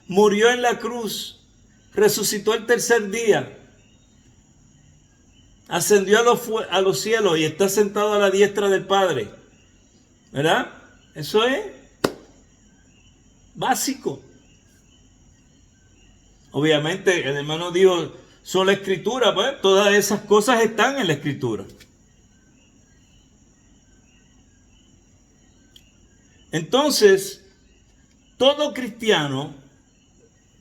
S1: murió en la cruz, resucitó el tercer día, ascendió a los cielos y está sentado a la diestra del Padre. ¿Verdad? Eso es básico. Obviamente el hermano dijo, sola escritura, pues todas esas cosas están en la escritura. Entonces, todo cristiano,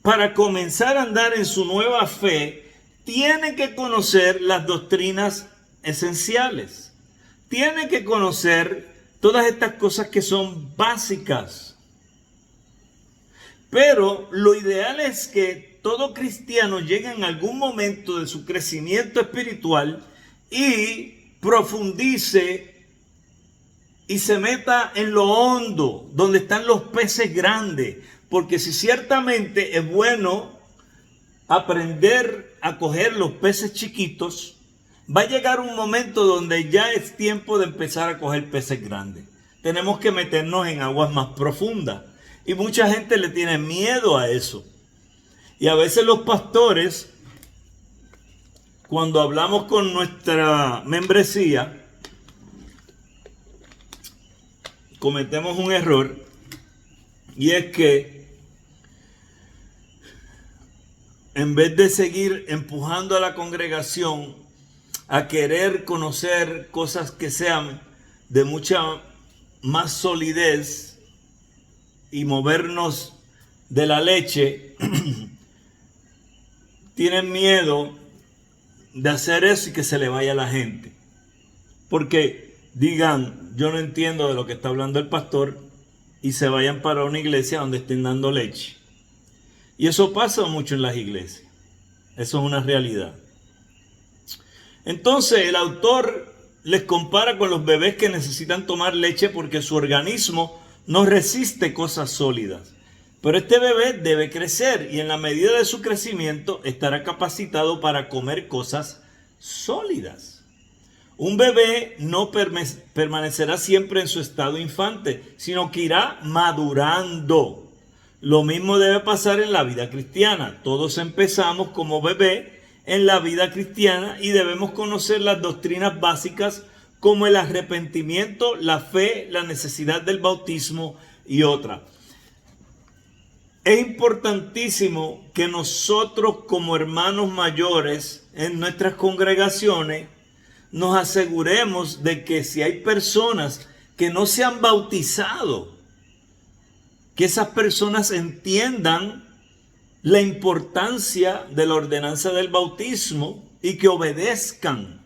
S1: para comenzar a andar en su nueva fe, tiene que conocer las doctrinas esenciales. Tiene que conocer todas estas cosas que son básicas. Pero lo ideal es que todo cristiano llegue en algún momento de su crecimiento espiritual y profundice y se meta en lo hondo, donde están los peces grandes. Porque si ciertamente es bueno aprender a coger los peces chiquitos, va a llegar un momento donde ya es tiempo de empezar a coger peces grandes. Tenemos que meternos en aguas más profundas. Y mucha gente le tiene miedo a eso. Y a veces los pastores, cuando hablamos con nuestra membresía, cometemos un error, y es que en vez de seguir empujando a la congregación a querer conocer cosas que sean de mucha más solidez y movernos de la leche, tienen miedo de hacer eso y que se le vaya a la gente. Porque digan, yo no entiendo de lo que está hablando el pastor, y se vayan para una iglesia donde estén dando leche. Y eso pasa mucho en las iglesias. Eso es una realidad. Entonces el autor les compara con los bebés que necesitan tomar leche porque su organismo no resiste cosas sólidas. Pero este bebé debe crecer y en la medida de su crecimiento estará capacitado para comer cosas sólidas. Un bebé no permanecerá siempre en su estado infante, sino que irá madurando. Lo mismo debe pasar en la vida cristiana. Todos empezamos como bebé en la vida cristiana y debemos conocer las doctrinas básicas como el arrepentimiento, la fe, la necesidad del bautismo y otras. Es importantísimo que nosotros como hermanos mayores en nuestras congregaciones nos aseguremos de que si hay personas que no se han bautizado, que esas personas entiendan la importancia de la ordenanza del bautismo y que obedezcan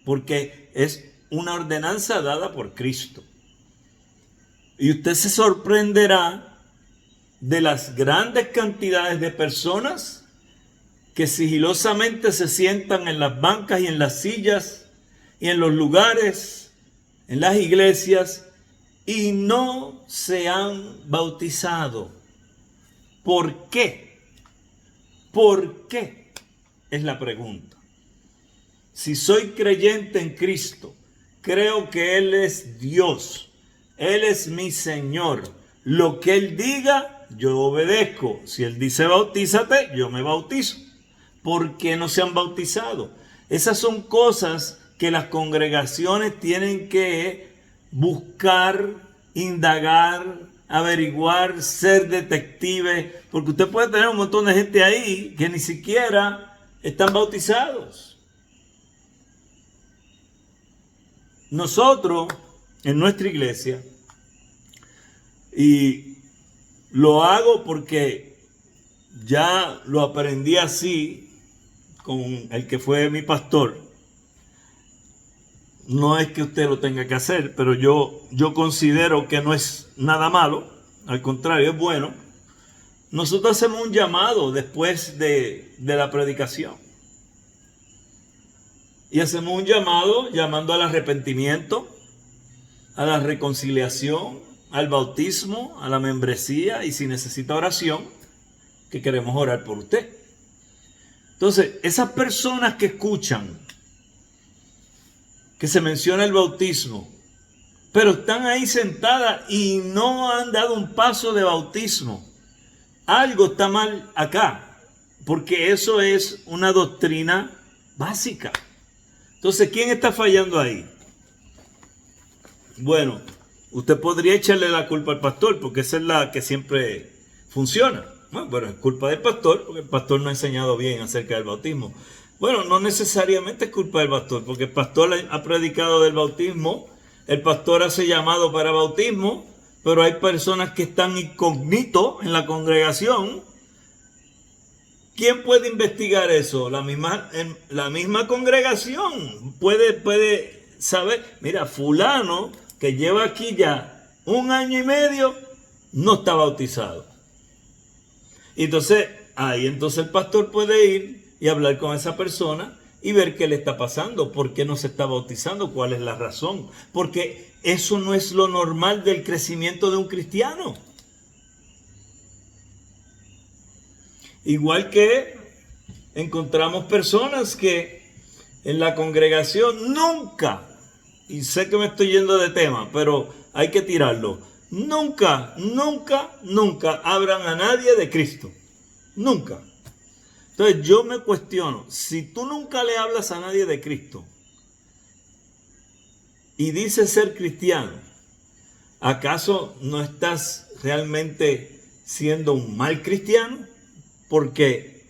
S1: porque es una ordenanza dada por Cristo. Y usted se sorprenderá de las grandes cantidades de personas que sigilosamente se sientan en las bancas y en las sillas y en los lugares, en las iglesias, y no se han bautizado. ¿Por qué? ¿Por qué? Es la pregunta. Si soy creyente en Cristo, creo que Él es Dios, Él es mi Señor. Lo que Él diga, yo obedezco. Si Él dice bautízate, yo me bautizo. ¿Por qué no se han bautizado? Esas son cosas que las congregaciones tienen que buscar, indagar, averiguar, ser detectives, porque usted puede tener un montón de gente ahí que ni siquiera están bautizados. Nosotros, en nuestra iglesia, y lo hago porque ya lo aprendí así con el que fue mi pastor. No es que usted lo tenga que hacer, pero yo considero que no es nada malo, al contrario, es bueno. Nosotros hacemos un llamado después de la predicación. Y hacemos un llamado llamando al arrepentimiento, a la reconciliación, al bautismo, a la membresía, y si necesita oración, que queremos orar por usted. Entonces, esas personas que escuchan que se menciona el bautismo, pero están ahí sentadas y no han dado un paso de bautismo, algo está mal acá, porque eso es una doctrina básica. Entonces, ¿quién está fallando ahí? Bueno, usted podría echarle la culpa al pastor, porque esa es la que siempre funciona. Bueno, es culpa del pastor, porque el pastor no ha enseñado bien acerca del bautismo. Bueno, no necesariamente es culpa del pastor, porque el pastor ha predicado del bautismo, el pastor hace llamado para bautismo, pero hay personas que están incógnitos en la congregación. ¿Quién puede investigar eso? La misma congregación puede saber. Mira, fulano que lleva aquí ya 1 año y medio no está bautizado. Y entonces el pastor puede ir y hablar con esa persona y ver qué le está pasando, por qué no se está bautizando, cuál es la razón. Porque eso no es lo normal del crecimiento de un cristiano. Igual que encontramos personas que en la congregación nunca, y sé que me estoy yendo de tema, pero hay que tirarlo, nunca hablan a nadie de Cristo. Nunca. Entonces yo me cuestiono, si tú nunca le hablas a nadie de Cristo y dices ser cristiano, ¿acaso no estás realmente siendo un mal cristiano? Porque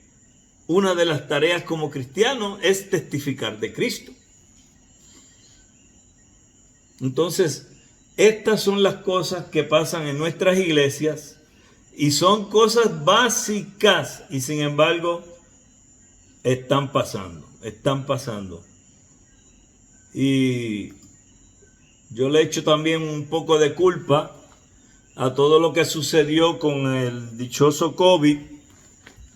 S1: una de las tareas como cristiano es testificar de Cristo. Entonces, estas son las cosas que pasan en nuestras iglesias y son cosas básicas y sin embargo están pasando. Y yo le echo también un poco de culpa a todo lo que sucedió con el dichoso COVID,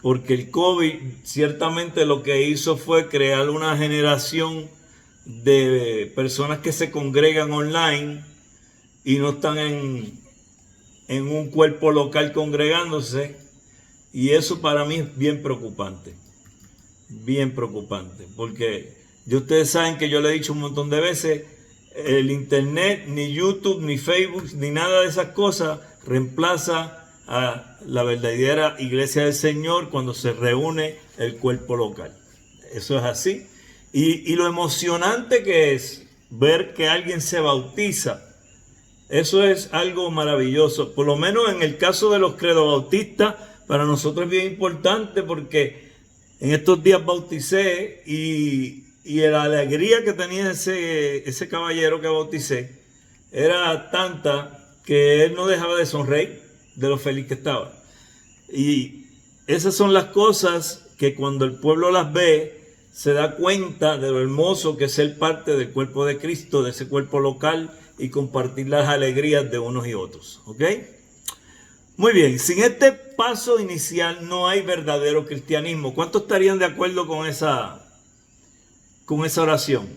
S1: porque el COVID ciertamente lo que hizo fue crear una generación de personas que se congregan online y no están en un cuerpo local congregándose, y eso para mí es bien preocupante, porque ustedes saben que yo le he dicho un montón de veces, el internet, ni YouTube, ni Facebook, ni nada de esas cosas reemplaza a la verdadera iglesia del Señor cuando se reúne el cuerpo local. Eso es así. Y lo emocionante que es ver que alguien se bautiza, eso es algo maravilloso. Por lo menos en el caso de los credobautistas, para nosotros es bien importante porque en estos días bauticé y la alegría que tenía ese caballero que bauticé era tanta que él no dejaba de sonreír de lo feliz que estaba. Y esas son las cosas que cuando el pueblo las ve, se da cuenta de lo hermoso que es ser parte del cuerpo de Cristo, de ese cuerpo local, y compartir las alegrías de unos y otros. ¿Ok? Muy bien, sin este paso inicial no hay verdadero cristianismo. ¿Cuántos estarían de acuerdo con esa oración?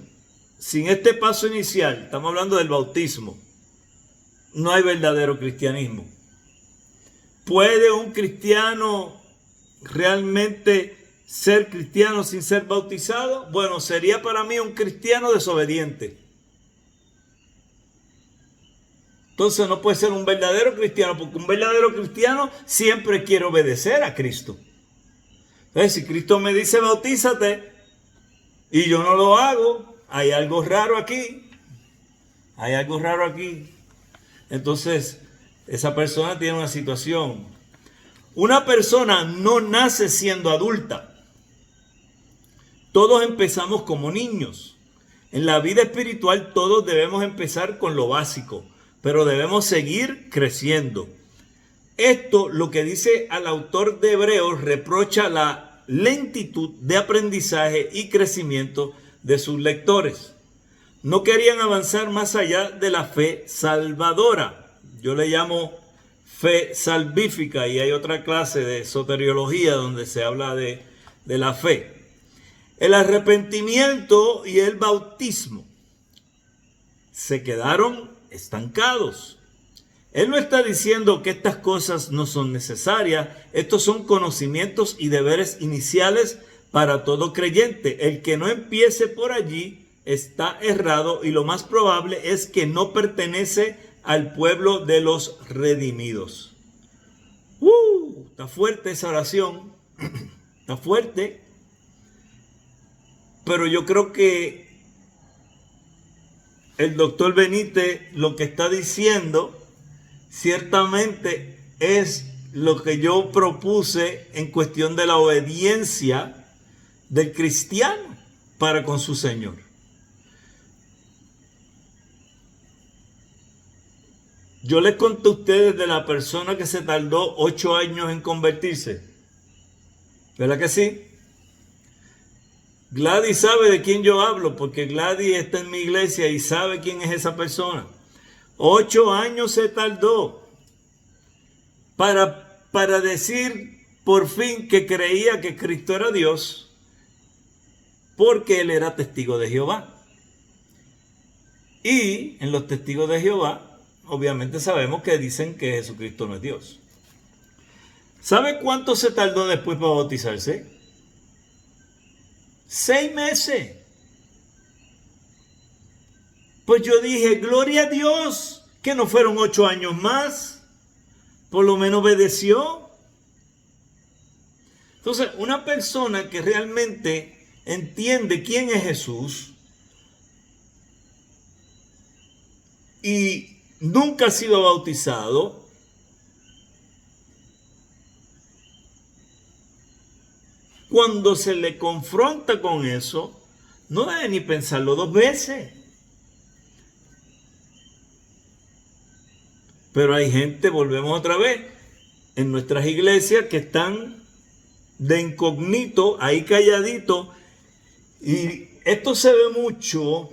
S1: Sin este paso inicial, estamos hablando del bautismo, no hay verdadero cristianismo. ¿Puede un cristiano realmente ser cristiano sin ser bautizado? Bueno, sería para mí un cristiano desobediente. Entonces no puede ser un verdadero cristiano, porque un verdadero cristiano siempre quiere obedecer a Cristo. Entonces, si Cristo me dice bautízate y yo no lo hago, hay algo raro aquí. Hay algo raro aquí. Entonces, esa persona tiene una situación. Una persona no nace siendo adulta. Todos empezamos como niños. En la vida espiritual todos debemos empezar con lo básico, pero debemos seguir creciendo. Esto, lo que dice al autor de Hebreos, reprocha la lentitud de aprendizaje y crecimiento de sus lectores. No querían avanzar más allá de la fe salvadora. Yo le llamo fe salvífica, y hay otra clase de soteriología donde se habla de la fe. El arrepentimiento y el bautismo se quedaron estancados. Él no está diciendo que estas cosas no son necesarias. Estos son conocimientos y deberes iniciales para todo creyente. El que no empiece por allí está errado, y lo más probable es que no pertenece al pueblo de los redimidos. Está fuerte esa oración. Está fuerte. Pero yo creo que el doctor Benítez lo que está diciendo ciertamente es lo que yo propuse en cuestión de la obediencia del cristiano para con su Señor. Yo les conté a ustedes de la persona que se tardó 8 años en convertirse. ¿Verdad que sí? Gladys sabe de quién yo hablo, porque Gladys está en mi iglesia y sabe quién es esa persona. 8 años se tardó para decir por fin que creía que Cristo era Dios, porque él era testigo de Jehová. Y en los testigos de Jehová, obviamente sabemos que dicen que Jesucristo no es Dios. ¿Sabe cuánto se tardó después para bautizarse? 6 meses. Pues yo dije, gloria a Dios, que no fueron 8 años más. Por lo menos obedeció. Entonces, una persona que realmente entiende quién es Jesús y nunca ha sido bautizado, cuando se le confronta con eso, no debe ni pensarlo 2 veces. Pero hay gente, volvemos otra vez, en nuestras iglesias que están de incógnito, ahí calladito. Y esto se ve mucho,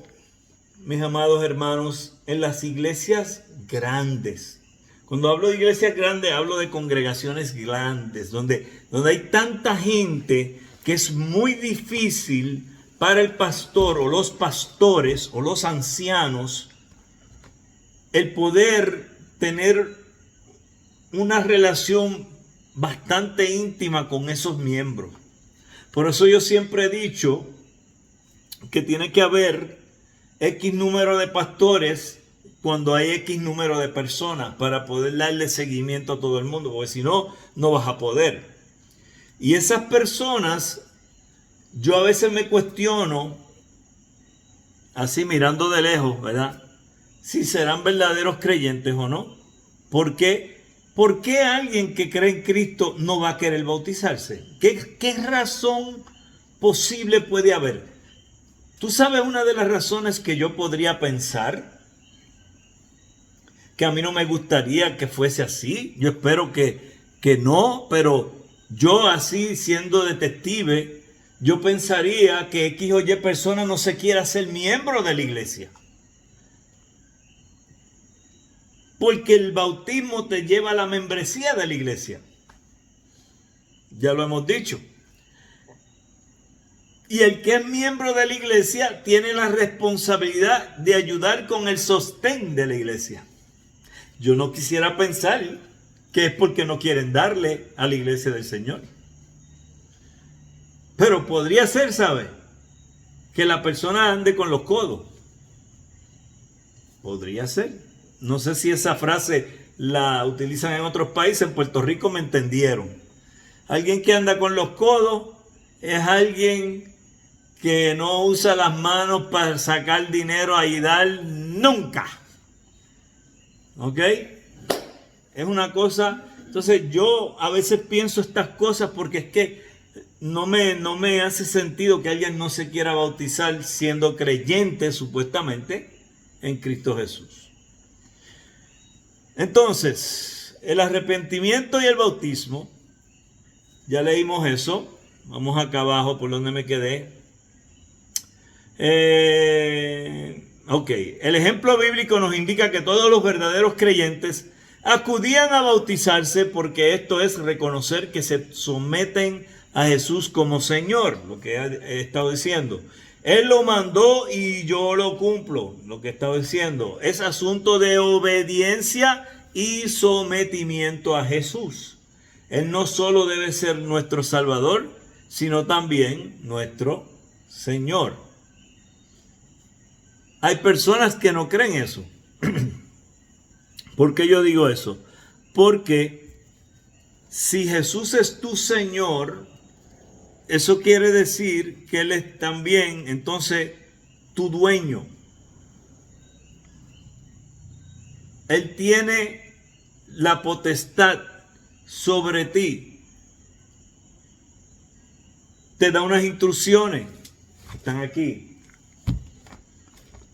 S1: mis amados hermanos, en las iglesias grandes. Cuando hablo de iglesias grandes, hablo de congregaciones grandes, donde hay tanta gente que es muy difícil para el pastor o los pastores o los ancianos el poder tener una relación bastante íntima con esos miembros. Por eso yo siempre he dicho que tiene que haber X número de pastores cuando hay X número de personas para poder darle seguimiento a todo el mundo, porque si no, no vas a poder. Y esas personas, yo a veces me cuestiono, así mirando de lejos, ¿verdad?, si serán verdaderos creyentes o no. ¿Por qué? ¿Por qué alguien que cree en Cristo no va a querer bautizarse? ¿Qué razón posible puede haber? ¿Tú sabes una de las razones que yo podría pensar? Que a mí no me gustaría que fuese así. Yo espero que no, pero yo así siendo detective, yo pensaría que X o Y persona no se quiera ser miembro de la iglesia. Porque el bautismo te lleva a la membresía de la iglesia. Ya lo hemos dicho. Y el que es miembro de la iglesia tiene la responsabilidad de ayudar con el sostén de la iglesia. Yo no quisiera pensar que es porque no quieren darle a la iglesia del Señor. Pero podría ser, ¿sabe? Que la persona ande con los codos. Podría ser. No sé si esa frase la utilizan en otros países. En Puerto Rico me entendieron. Alguien que anda con los codos es alguien que no usa las manos para sacar dinero a dar nunca. ¿Ok? Es una cosa. Entonces yo a veces pienso estas cosas porque es que no me hace sentido que alguien no se quiera bautizar siendo creyente supuestamente en Cristo Jesús. Entonces, el arrepentimiento y el bautismo, ya leímos eso. Vamos acá abajo por donde me quedé. Ok, el ejemplo bíblico nos indica que todos los verdaderos creyentes acudían a bautizarse porque esto es reconocer que se someten a Jesús como Señor, lo que he estado diciendo. Él lo mandó y yo lo cumplo, lo que he estado diciendo. Es asunto de obediencia y sometimiento a Jesús. Él no solo debe ser nuestro Salvador, sino también nuestro Señor. Hay personas que no creen eso. ¿Por qué yo digo eso? Porque si Jesús es tu Señor, eso quiere decir que Él es también, entonces, tu dueño. Él tiene la potestad sobre ti. Te da unas instrucciones. Están aquí.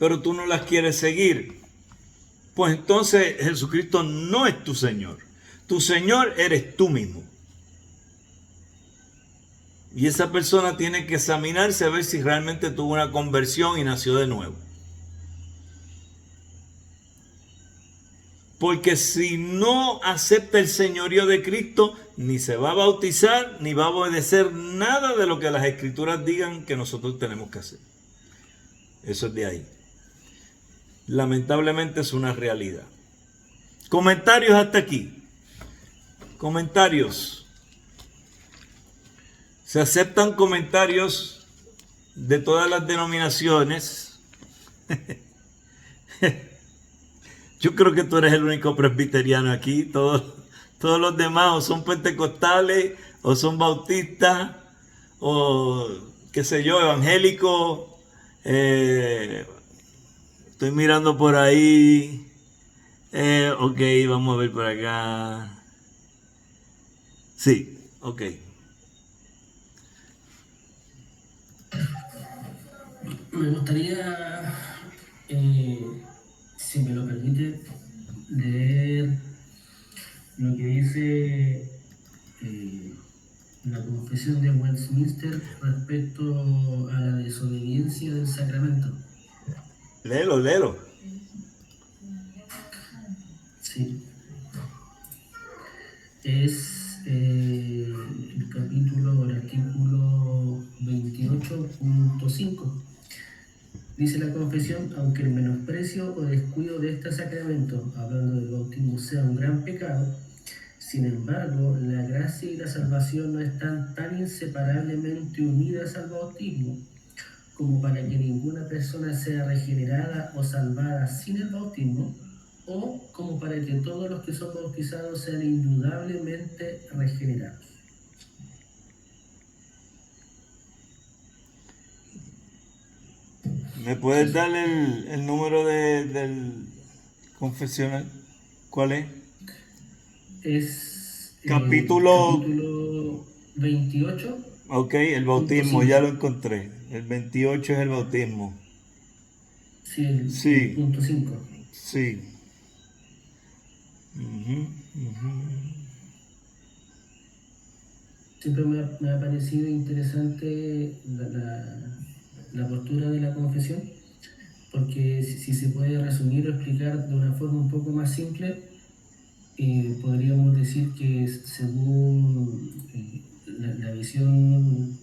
S1: Pero tú no las quieres seguir. Pues entonces Jesucristo no es tu Señor. Tu Señor eres tú mismo. Y esa persona tiene que examinarse a ver si realmente tuvo una conversión y nació de nuevo. Porque si no acepta el señorío de Cristo, ni se va a bautizar, ni va a obedecer nada de lo que las Escrituras digan que nosotros tenemos que hacer. Eso es de ahí. Lamentablemente es una realidad. Comentarios hasta aquí. Comentarios. Se aceptan comentarios de todas las denominaciones. Yo creo que tú eres el único presbiteriano aquí. Todos los demás o son pentecostales, o son bautistas, o qué sé yo, evangélicos. Estoy mirando por ahí. Ok, vamos a ver por acá. Sí, ok.
S3: Me gustaría, si me lo permite, leer lo que dice la confesión de Westminster respecto a la desobediencia del sacramento.
S1: Léelo.
S3: Sí. Es el capítulo, el artículo 28.5. Dice la confesión: aunque el menosprecio o descuido de este sacramento, hablando del bautismo, sea un gran pecado, sin embargo, la gracia y la salvación no están tan inseparablemente unidas al bautismo como para que ninguna persona sea regenerada o salvada sin el bautismo, o como para que todos los que son bautizados sean indudablemente regenerados.
S1: ¿Me puedes dar el número del confesional? ¿Cuál es?
S3: Es
S1: Capítulo
S3: 28.
S1: Ok, el bautismo, ya lo encontré. El 28 es el bautismo.
S3: Sí, el
S1: Sí.
S3: punto 5.
S1: Sí.
S3: siempre me ha parecido interesante la postura de la confesión, porque si se puede resumir o explicar de una forma un poco más simple, podríamos decir que según la visión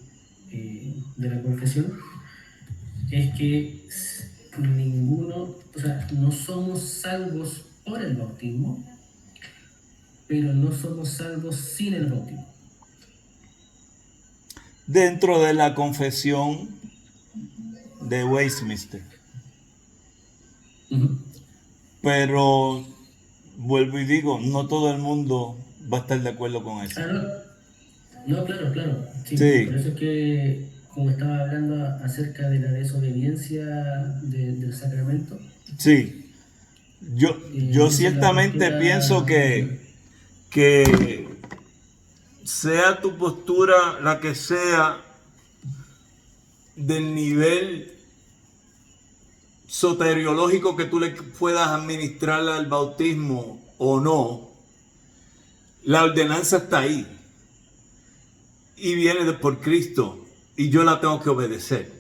S3: de la confesión, es que no somos salvos por el bautismo, pero no somos salvos sin el bautismo.
S1: Dentro de la confesión de Westminster.
S3: Uh-huh.
S1: Pero vuelvo y digo, no todo el mundo va a estar de acuerdo con eso.
S3: No, claro. Sí. Por eso es que, como estaba hablando acerca de la desobediencia del sacramento.
S1: Sí. Yo ciertamente pienso que sea tu postura la que sea, del nivel soteriológico que tú le puedas administrar al bautismo o no, la ordenanza está ahí y viene por Cristo y yo la tengo que obedecer.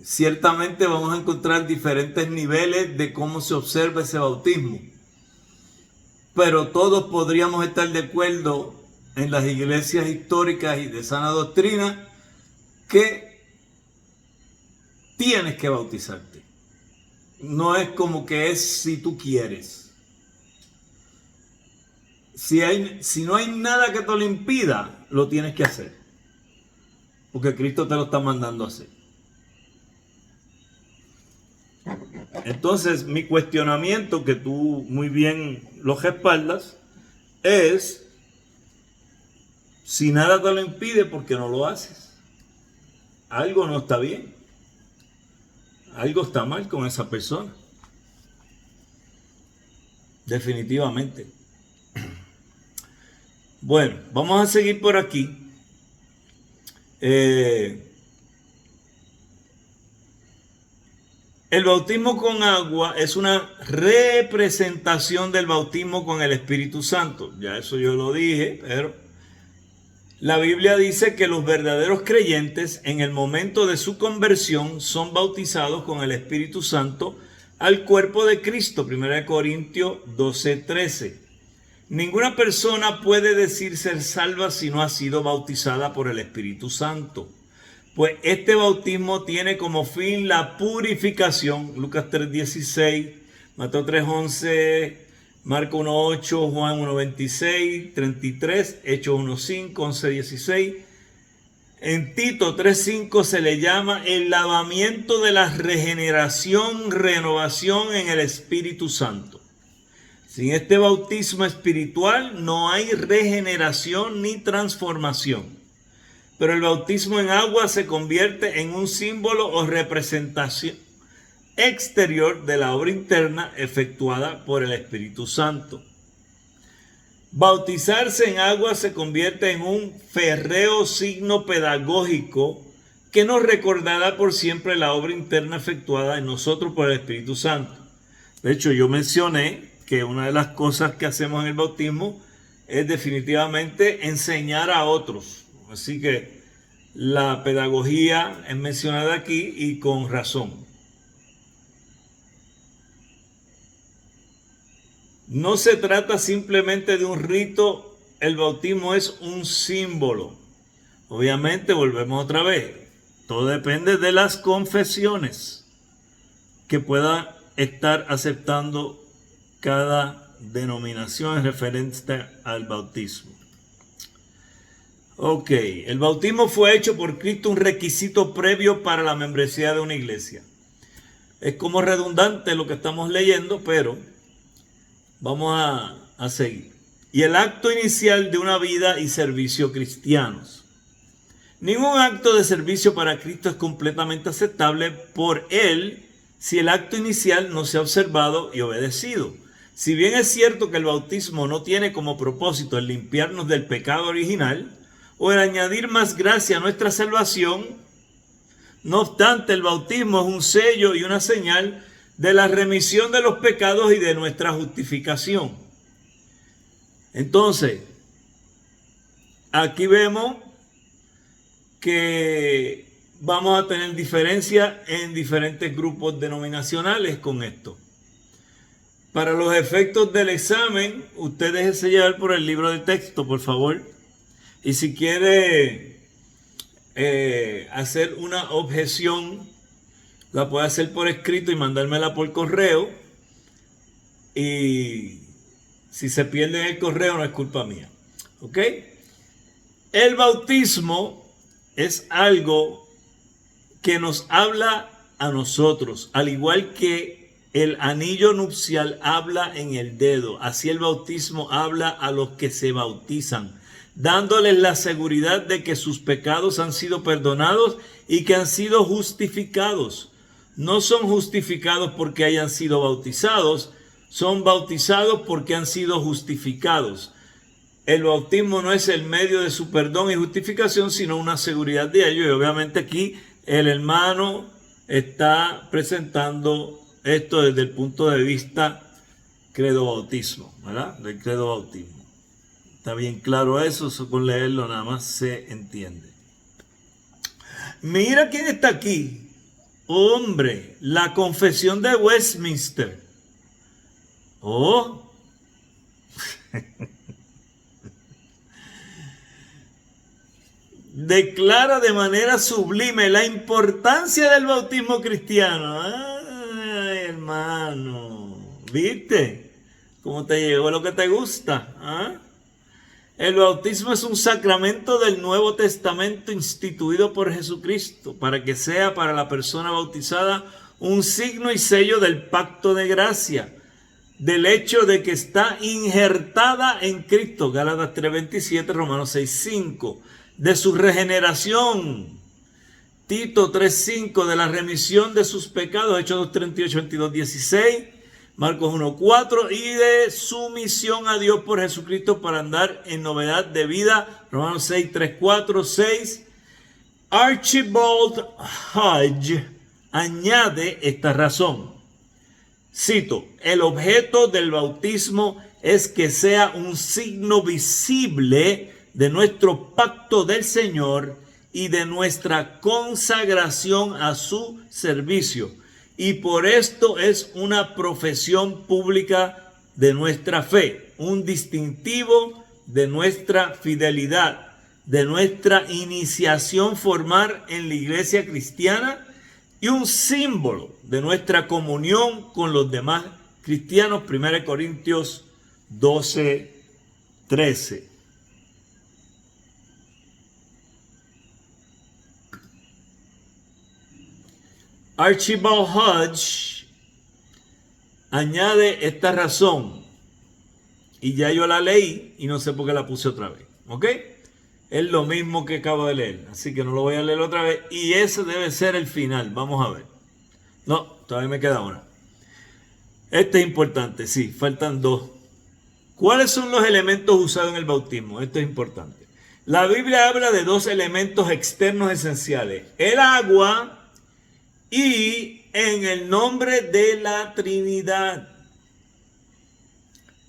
S1: Ciertamente vamos a encontrar diferentes niveles de cómo se observa ese bautismo, pero todos podríamos estar de acuerdo en las iglesias históricas y de sana doctrina que tienes que bautizarte. No es como que es si tú quieres. Si no hay nada que te lo impida, lo tienes que hacer, porque Cristo te lo está mandando a hacer. Entonces, mi cuestionamiento, que tú muy bien lo respaldas, es: si nada te lo impide, ¿por qué no lo haces? Algo no está bien. Algo está mal con esa persona. Definitivamente. Bueno, vamos a seguir por aquí. El bautismo con agua es una representación del bautismo con el Espíritu Santo. Ya eso yo lo dije, pero la Biblia dice que los verdaderos creyentes en el momento de su conversión son bautizados con el Espíritu Santo al cuerpo de Cristo. 1 Corintios 12:13. Ninguna persona puede decir ser salva si no ha sido bautizada por el Espíritu Santo, pues este bautismo tiene como fin la purificación. Lucas 3:16, Mateo 3:11, Marcos 1:8, Juan 1:26, 33, Hechos 1:5, 11:16. En Tito 3:5 se le llama el lavamiento de la regeneración, renovación en el Espíritu Santo. Sin este bautismo espiritual no hay regeneración ni transformación. Pero el bautismo en agua se convierte en un símbolo o representación exterior de la obra interna efectuada por el Espíritu Santo. Bautizarse en agua se convierte en un férreo signo pedagógico que nos recordará por siempre la obra interna efectuada en nosotros por el Espíritu Santo. De hecho, yo mencioné que una de las cosas que hacemos en el bautismo es definitivamente enseñar a otros. Así que la pedagogía es mencionada aquí y con razón. No se trata simplemente de un rito, el bautismo es un símbolo. Obviamente, volvemos otra vez, todo depende de las confesiones que pueda estar aceptando cada denominación referente al bautismo. Ok, el bautismo fue hecho por Cristo un requisito previo para la membresía de una iglesia. Es como redundante lo que estamos leyendo, pero vamos a seguir. Y el acto inicial de una vida y servicio cristianos. Ningún acto de servicio para Cristo es completamente aceptable por Él si el acto inicial no se ha observado y obedecido. Si bien es cierto que el bautismo no tiene como propósito el limpiarnos del pecado original o el añadir más gracia a nuestra salvación, no obstante, el bautismo es un sello y una señal de la remisión de los pecados y de nuestra justificación. Entonces, aquí vemos que vamos a tener diferencia en diferentes grupos denominacionales con esto. Para los efectos del examen, usted déjese llevar por el libro de texto, por favor. Y si quiere hacer una objeción, la puede hacer por escrito y mandármela por correo. Y si se pierde en el correo, no es culpa mía. ¿Ok? El bautismo es algo que nos habla a nosotros, al igual que el anillo nupcial habla en el dedo, así el bautismo habla a los que se bautizan, dándoles la seguridad de que sus pecados han sido perdonados y que han sido justificados. No son justificados porque hayan sido bautizados, son bautizados porque han sido justificados. El bautismo no es el medio de su perdón y justificación, sino una seguridad de ello. Y obviamente aquí el hermano está presentando esto desde el punto de vista credo bautismo, ¿verdad? Del credo bautismo. Está bien claro eso con leerlo nada más se entiende. Mira quién está aquí. Hombre, la confesión de Westminster. Oh. Declara de manera sublime la importancia del bautismo cristiano. Ay, hermano, ¿viste cómo te llegó lo que te gusta? ¿Ah? El bautismo es un sacramento del Nuevo Testamento instituido por Jesucristo para que sea para la persona bautizada un signo y sello del pacto de gracia, del hecho de que está injertada en Cristo, Gálatas 3:27, Romanos 6:5, de su regeneración, Tito 3:5, de la remisión de sus pecados, Hechos 2:38, 22:16, Marcos 1:4, y de su misión a Dios por Jesucristo para andar en novedad de vida, Romanos 6:3-4-6. Archibald Hodge añade esta razón. Cito: el objeto del bautismo es que sea un signo visible de nuestro pacto del Señor y de nuestra consagración a su servicio. Y por esto es una profesión pública de nuestra fe, un distintivo de nuestra fidelidad, de nuestra iniciación formal en la iglesia cristiana y un símbolo de nuestra comunión con los demás cristianos. 1 Corintios 12:13. Archibald Hodge añade esta razón, y ya yo la leí y no sé por qué la puse otra vez, ¿ok? Es lo mismo que acabo de leer, así que no lo voy a leer otra vez, y ese debe ser el final. Vamos a ver. No, todavía me queda una. Este es importante, sí, faltan dos. ¿Cuáles son los elementos usados en el bautismo? Esto es importante. La Biblia habla de dos elementos externos esenciales: el agua y en el nombre de la Trinidad.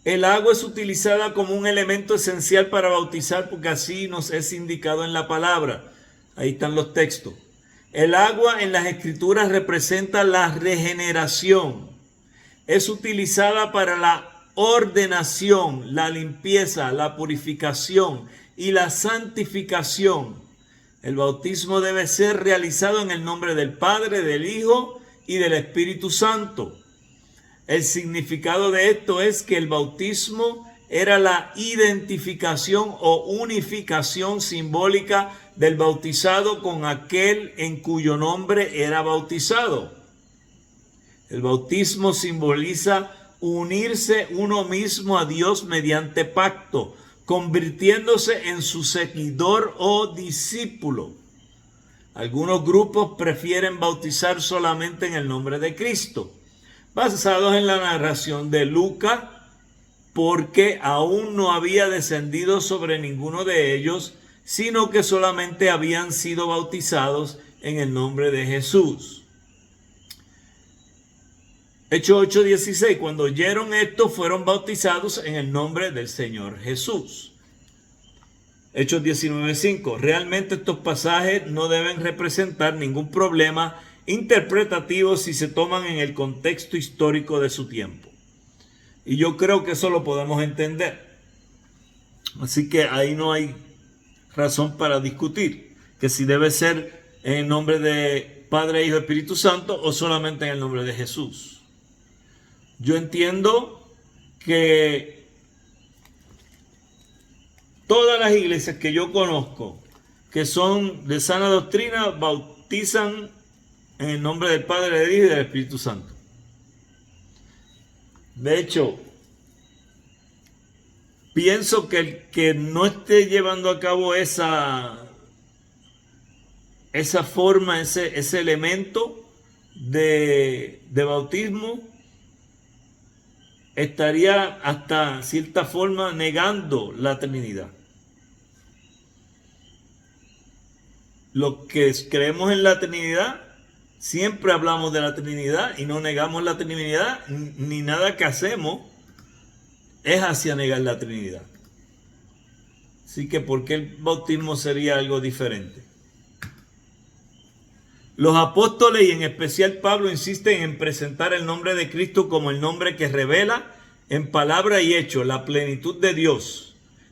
S1: El agua es utilizada como un elemento esencial para bautizar porque así nos es indicado en la palabra. Ahí están los textos. El agua en las escrituras representa la regeneración. Es utilizada para la ordenación, la limpieza, la purificación y la santificación. El bautismo debe ser realizado en el nombre del Padre, del Hijo y del Espíritu Santo. El significado de esto es que el bautismo era la identificación o unificación simbólica del bautizado con aquel en cuyo nombre era bautizado. El bautismo simboliza unirse uno mismo a Dios mediante pacto, convirtiéndose en su seguidor o discípulo. Algunos grupos prefieren bautizar solamente en el nombre de Cristo, basados en la narración de Lucas, porque aún no había descendido sobre ninguno de ellos, sino que solamente habían sido bautizados en el nombre de Jesús. Hechos 8:16, cuando oyeron esto, fueron bautizados en el nombre del Señor Jesús. Hechos 19:5. Realmente estos pasajes no deben representar ningún problema interpretativo si se toman en el contexto histórico de su tiempo. Y yo creo que eso lo podemos entender. Así que ahí no hay razón para discutir que si debe ser en el nombre de Padre, Hijo, Espíritu Santo o solamente en el nombre de Jesús. Yo entiendo que todas las iglesias que yo conozco que son de sana doctrina bautizan en el nombre del Padre, del Hijo y del Espíritu Santo. De hecho, pienso que el que no esté llevando a cabo esa forma, ese elemento de bautismo, estaría hasta cierta forma negando la Trinidad. Los que creemos en la Trinidad, siempre hablamos de la Trinidad y no negamos la Trinidad, ni nada que hacemos es hacia negar la Trinidad. Así que, ¿por qué el bautismo sería algo diferente? Los apóstoles y en especial Pablo insisten en presentar el nombre de Cristo como el nombre que revela en palabra y hecho la plenitud de Dios.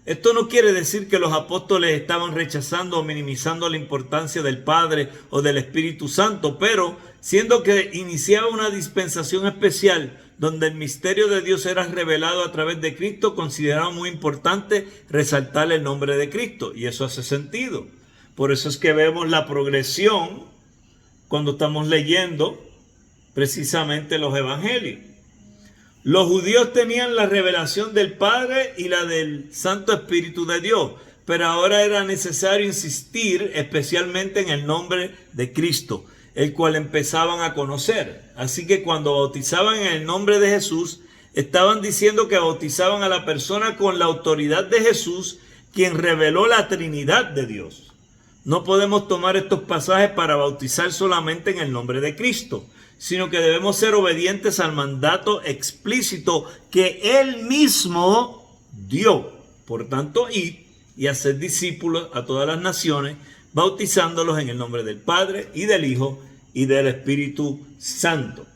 S1: Esto no quiere decir que los apóstoles estaban rechazando o minimizando la importancia del Padre o del Espíritu Santo, pero siendo que iniciaba una dispensación especial donde el misterio de Dios era revelado a través de Cristo, consideraron muy importante resaltar el nombre de Cristo, y eso hace sentido. Por eso es que vemos la progresión cuando estamos leyendo precisamente los evangelios. Los judíos tenían la revelación del Padre y la del Santo Espíritu de Dios, pero ahora era necesario insistir especialmente en el nombre de Cristo, el cual empezaban a conocer. Así que cuando bautizaban en el nombre de Jesús, estaban diciendo que bautizaban a la persona con la autoridad de Jesús, quien reveló la Trinidad de Dios. No podemos tomar estos pasajes para bautizar solamente en el nombre de Cristo, sino que debemos ser obedientes al mandato explícito que Él mismo dio. Por tanto, id y hacer discípulos a todas las naciones, bautizándolos en el nombre del Padre y del Hijo y del Espíritu Santo.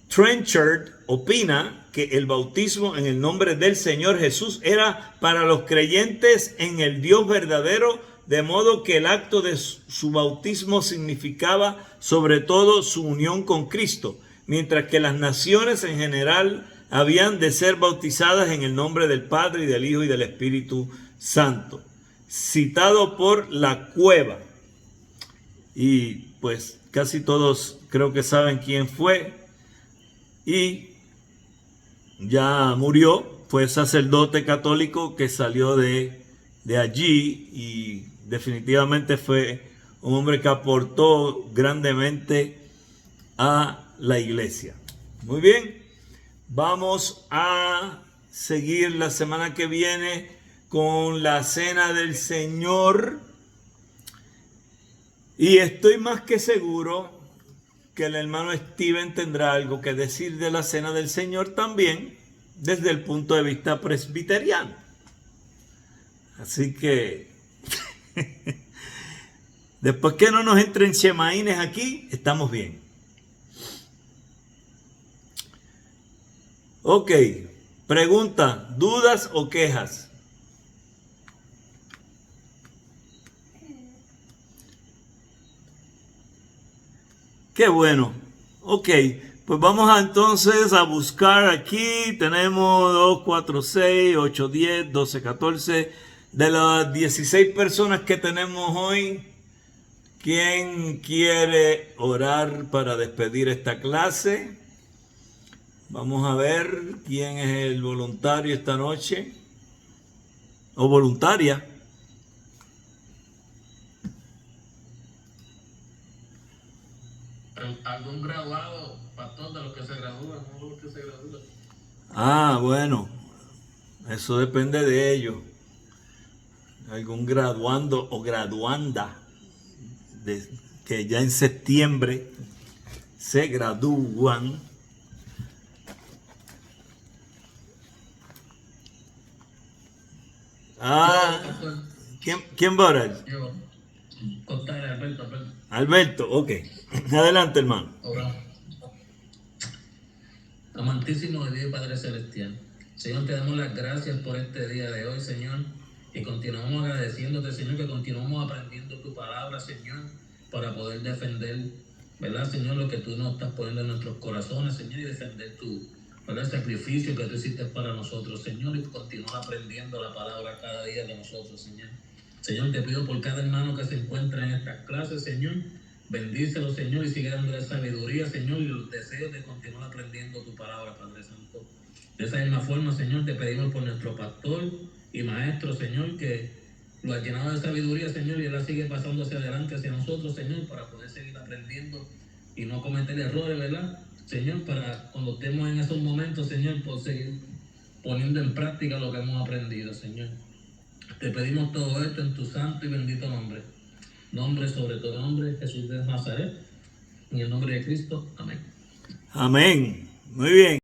S1: Trenchard opina que el bautismo en el nombre del Señor Jesús era para los creyentes en el Dios verdadero, de modo que el acto de su bautismo significaba sobre todo su unión con Cristo, mientras que las naciones en general habían de ser bautizadas en el nombre del Padre y del Hijo y del Espíritu Santo. Citado por La Cueva. Y pues casi todos creo que saben quién fue. Y ya murió. Fue sacerdote católico que salió de allí y definitivamente fue un hombre que aportó grandemente a la iglesia. Muy bien, vamos a seguir la semana que viene con la Cena del Señor. Y estoy más que seguro que el hermano Steven tendrá algo que decir de la Cena del Señor también, desde el punto de vista presbiteriano. Así que después que no nos entren chemaínes aquí, estamos bien. Ok, pregunta, dudas o quejas. Qué bueno. Ok, pues vamos entonces a buscar aquí. Tenemos 2, 4, 6, 8, 10, 12, 14. De las 16 personas que tenemos hoy, ¿quién quiere orar para despedir esta clase? Vamos a ver quién es el voluntario esta noche. O voluntaria.
S2: ¿Algún graduado, pastor, de los que se gradúan, no los que se gradúan?
S1: Ah, bueno. Eso depende de ellos. Algún graduando o graduanda que ya en septiembre se gradúan.
S2: Pastor,
S1: ¿Quién va a orar?
S2: Yo, contarle Alberto.
S1: Alberto, ok. Adelante, hermano.
S2: Oramos. Amantísimo de Dios Padre Celestial, Señor, te damos las gracias por este día de hoy, Señor, y continuamos agradeciéndote, Señor, que continuamos aprendiendo tu palabra, Señor, para poder defender, ¿verdad, Señor, lo que tú nos estás poniendo en nuestros corazones, Señor, y defender tu, ¿verdad?, sacrificio que tú hiciste para nosotros, Señor, y continuar aprendiendo la palabra cada día de nosotros, Señor. Señor, te pido por cada hermano que se encuentra en estas clases, Señor, bendícelo, Señor, y sigue dándole sabiduría, Señor, y los deseos de continuar aprendiendo tu palabra, Padre Santo. De esa misma forma, Señor, te pedimos por nuestro pastor y maestro, Señor, que lo ha llenado de sabiduría, Señor, y él la sigue pasando hacia adelante, hacia nosotros, Señor, para poder seguir aprendiendo y no cometer errores, ¿verdad? Señor, para cuando estemos en esos momentos, Señor, por seguir poniendo en práctica lo que hemos aprendido, Señor. Te pedimos todo esto en tu santo y bendito nombre. Nombre sobre todo nombre, Jesús de Nazaret. En el nombre de Cristo. Amén.
S1: Amén. Muy bien.